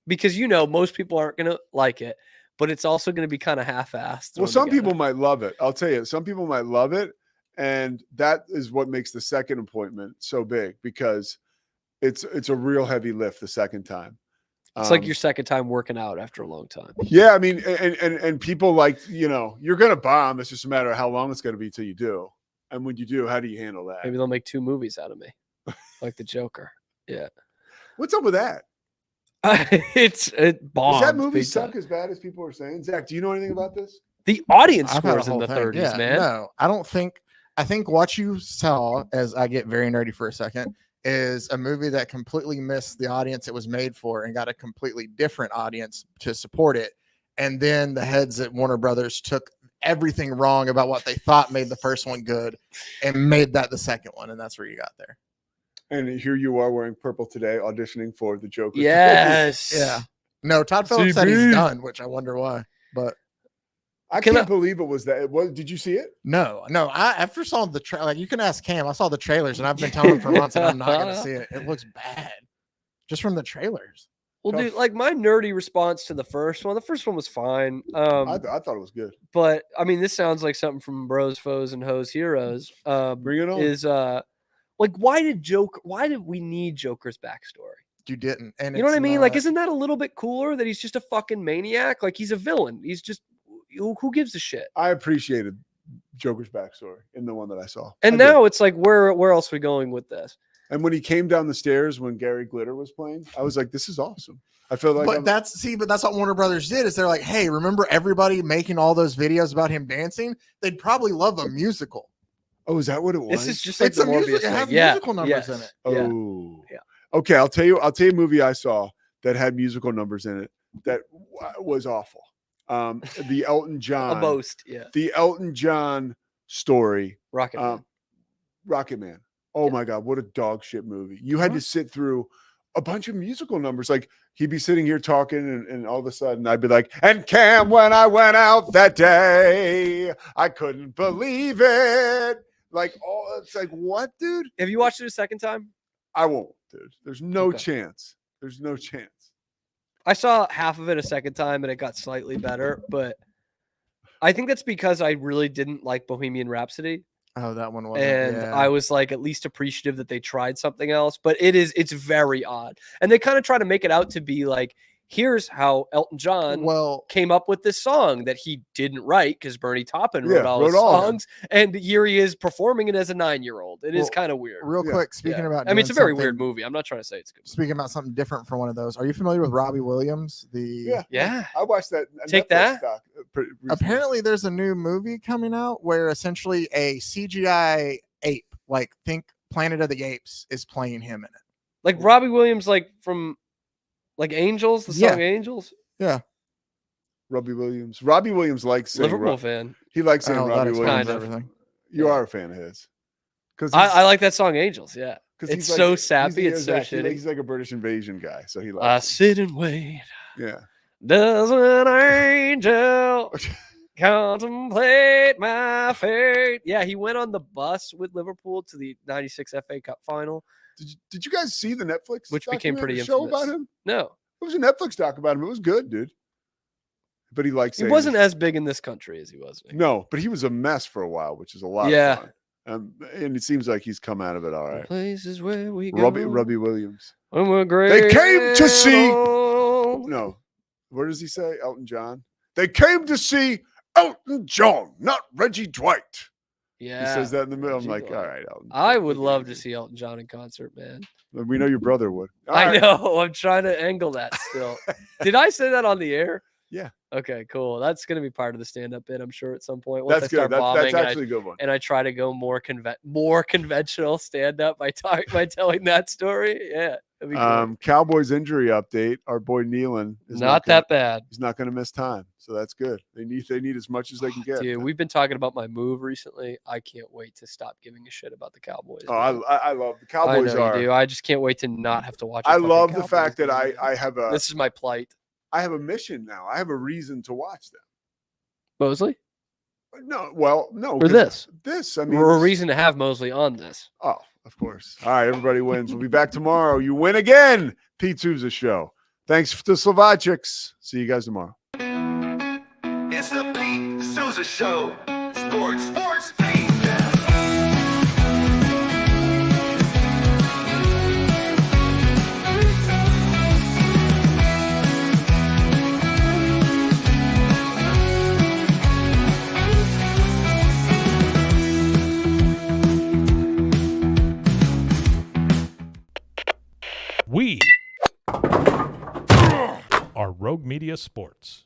[SPEAKER 6] because most people aren't gonna like it, but it's also gonna be kind of half-assed.
[SPEAKER 2] Well, some people might love it. I'll tell you, some people might love it, and that is what makes the second appointment so big, because it's a real heavy lift the second time.
[SPEAKER 6] It's like your second time working out after a long time.
[SPEAKER 2] Yeah, I mean, and people like, you're gonna bomb. It's just a matter of how long it's gonna be till you do. And when you do, how do you handle that?
[SPEAKER 6] Maybe they'll make 2 movies out of me, like the Joker. Yeah.
[SPEAKER 2] What's up with that?
[SPEAKER 6] It bombed.
[SPEAKER 2] Does that movie
[SPEAKER 6] big
[SPEAKER 2] suck
[SPEAKER 6] time.
[SPEAKER 2] as bad as people are saying? Zach, do you know anything about this?
[SPEAKER 6] The audience
[SPEAKER 7] I've had a
[SPEAKER 6] scores in
[SPEAKER 7] whole
[SPEAKER 6] the
[SPEAKER 7] thing.
[SPEAKER 6] 30s,
[SPEAKER 7] Yeah,
[SPEAKER 6] man.
[SPEAKER 7] No, I don't think. I think what you saw, as I get very nerdy for a second, is a movie that completely missed the audience it was made for and got a completely different audience to support it. And then the heads at Warner Brothers took everything wrong about what they thought made the first one good and made that the second one. And that's where you got there.
[SPEAKER 2] And here you are wearing purple today, auditioning for the Joker.
[SPEAKER 6] Yes.
[SPEAKER 7] Yeah. No, Todd Phillips said he's
[SPEAKER 6] CeeDee.
[SPEAKER 7] done, which I wonder why. But
[SPEAKER 2] I can't believe it was that. Did you see it?
[SPEAKER 7] no. I after saw the trailer, like you can ask Cam. I saw the trailers and I've been telling him for months and I'm not going to see it. It looks bad just from the trailers.
[SPEAKER 6] Well, dude, like my nerdy response to the first one was fine.
[SPEAKER 2] I thought it was good.
[SPEAKER 6] But I mean, this sounds like something from Bros, Foes, and Hoes Heroes.
[SPEAKER 2] Bring it on.
[SPEAKER 6] Is like, why did we need Joker's backstory?
[SPEAKER 7] You didn't. And
[SPEAKER 6] You know what I
[SPEAKER 7] it's
[SPEAKER 6] mean? Like,
[SPEAKER 7] not-
[SPEAKER 6] isn't that a little bit cooler that he's just a fucking maniac? Like, he's a villain. He's just, who gives a shit?
[SPEAKER 2] I appreciated Joker's backstory in the one that I saw.
[SPEAKER 6] And
[SPEAKER 2] I did.
[SPEAKER 6] now it's like, where else are we going with this?
[SPEAKER 2] And when he came down the stairs when Gary Glitter was playing, I was like, this is awesome. I feel like
[SPEAKER 7] but that's what Warner Brothers did is they're like, hey, remember everybody making all those videos about him dancing? They'd probably love a musical.
[SPEAKER 2] Oh, is that what it was?
[SPEAKER 6] This is just like
[SPEAKER 7] It's
[SPEAKER 6] the
[SPEAKER 7] a music.
[SPEAKER 6] Morbius
[SPEAKER 7] It has
[SPEAKER 6] thing. Yeah.
[SPEAKER 7] musical numbers in it.
[SPEAKER 6] Yeah.
[SPEAKER 2] Oh,
[SPEAKER 6] Yeah.
[SPEAKER 2] Okay, I'll tell you a movie I saw that had musical numbers in it that was awful. The Elton John,
[SPEAKER 6] A most, yeah.
[SPEAKER 2] the Elton John story,
[SPEAKER 6] Rocket Man.
[SPEAKER 2] Rocket Man. Oh my God, what a dog shit movie! You had to sit through a bunch of musical numbers. Like he'd be sitting here talking, and all of a sudden I'd be like, "And Cam, when I went out that day, I couldn't believe it." Like, it's like, what, dude?
[SPEAKER 6] Have you watched it a second time?
[SPEAKER 2] I won't, dude. There's no
[SPEAKER 6] Okay.
[SPEAKER 2] chance. There's no chance.
[SPEAKER 6] I saw half of it a second time and it got slightly better, but I think that's because I really didn't like Bohemian Rhapsody.
[SPEAKER 7] Oh, that one wasn't.
[SPEAKER 6] And
[SPEAKER 7] yeah.
[SPEAKER 6] I was like at least appreciative that they tried something else, but it's very odd. And they kind of try to make it out to be like, here's how Elton John came up with this song that he didn't write because Bernie Taupin wrote all his songs. And here he is performing it as a 9-year-old. It is kind of weird.
[SPEAKER 7] Real quick, speaking about,
[SPEAKER 6] I mean, it's a
[SPEAKER 7] doing
[SPEAKER 6] very weird
[SPEAKER 7] something-
[SPEAKER 6] movie. I'm not trying to say it's good.
[SPEAKER 7] Speaking about something different from one of those, are you familiar with Robbie Williams?
[SPEAKER 6] Yeah.
[SPEAKER 2] I watched that.
[SPEAKER 6] Take
[SPEAKER 2] Netflix
[SPEAKER 6] that.
[SPEAKER 2] doc, recently.
[SPEAKER 7] Apparently, there's a new movie coming out where essentially a CGI ape, like think Planet of the Apes, is playing him in it.
[SPEAKER 6] Like Robbie Williams, like from like Angels, the song Angels.
[SPEAKER 7] Yeah.
[SPEAKER 2] Robbie Williams likes saying
[SPEAKER 6] Liverpool fan.
[SPEAKER 2] He likes saying
[SPEAKER 7] Oh, that
[SPEAKER 2] Robbie
[SPEAKER 7] explains
[SPEAKER 2] Williams.
[SPEAKER 6] Kind of.
[SPEAKER 7] everything.
[SPEAKER 2] You are a fan of his. Because
[SPEAKER 6] I like that song Angels. Yeah.
[SPEAKER 2] 'cause
[SPEAKER 6] It's
[SPEAKER 2] he's
[SPEAKER 6] so
[SPEAKER 2] like-
[SPEAKER 6] sappy. It's so
[SPEAKER 2] exactly,
[SPEAKER 6] shitty.
[SPEAKER 2] He's like a British invasion guy, so he
[SPEAKER 6] I
[SPEAKER 2] likes.
[SPEAKER 6] sit and wait.
[SPEAKER 2] Yeah.
[SPEAKER 6] Does an angel contemplate my fate? Yeah, he went on the bus with Liverpool to the 96 FA Cup final,
[SPEAKER 2] Did you guys see the Netflix
[SPEAKER 6] which became pretty
[SPEAKER 2] documentary show
[SPEAKER 6] infamous.
[SPEAKER 2] about him?
[SPEAKER 6] No,
[SPEAKER 2] It was a Netflix doc about him. It was good, dude. But he likes.
[SPEAKER 6] he wasn't as big in this country as he was.
[SPEAKER 2] No, but he was a mess for a while, which is a lot.
[SPEAKER 6] Yeah.
[SPEAKER 2] Of fun. And it seems like he's come out of it all right.
[SPEAKER 6] Places where we go.
[SPEAKER 2] Robbie Williams.
[SPEAKER 6] When we're great.
[SPEAKER 2] They came to see.
[SPEAKER 6] old.
[SPEAKER 2] No, what does he say? Elton John. They came to see Elton John, not Reggie Dwight.
[SPEAKER 6] Yeah.
[SPEAKER 2] He says that in the middle. I'm
[SPEAKER 6] Reggie
[SPEAKER 2] like,
[SPEAKER 6] Dwight.
[SPEAKER 2] all right, Elton.
[SPEAKER 6] I would love to see Elton John in concert, man.
[SPEAKER 2] We know your brother would. All
[SPEAKER 6] I
[SPEAKER 2] right.
[SPEAKER 6] know. I'm trying to angle that still. Did I say that on the air?
[SPEAKER 2] Yeah.
[SPEAKER 6] Okay, cool. That's gonna be part of the stand-up bit, I'm sure, at some point. Once
[SPEAKER 2] That's
[SPEAKER 6] I start
[SPEAKER 2] good. That's
[SPEAKER 6] bombing
[SPEAKER 2] actually a good one.
[SPEAKER 6] and I try to go more conventional stand-up by telling that story. Yeah, that'd be great.
[SPEAKER 2] Cowboys injury update. Our boy Nealon is
[SPEAKER 6] Not
[SPEAKER 2] gonna,
[SPEAKER 6] that bad.
[SPEAKER 2] He's not going to miss time, so that's good. They need as much as they can get.
[SPEAKER 6] Dude, we've been talking about my move recently. I can't wait to stop giving a shit about the Cowboys.
[SPEAKER 2] Oh,
[SPEAKER 6] man.
[SPEAKER 2] I love the Cowboys.
[SPEAKER 6] I know you do. I just can't wait to not have to watch.
[SPEAKER 2] I love the fact that I have a.
[SPEAKER 6] This is my plight.
[SPEAKER 2] I have a mission now. I have a reason to watch them.
[SPEAKER 6] Mosley?
[SPEAKER 2] No, well, no.
[SPEAKER 6] For this.
[SPEAKER 2] I mean,
[SPEAKER 6] Or a reason to have Mosley on this.
[SPEAKER 2] Oh, of course. All right, everybody wins. We'll be back tomorrow. You win again. Pete Sousa Show. Thanks to Slovacics. See you guys tomorrow.
[SPEAKER 1] It's the Pete Sousa Show. Sports, Pete.
[SPEAKER 8] We are Rogue Media Sports.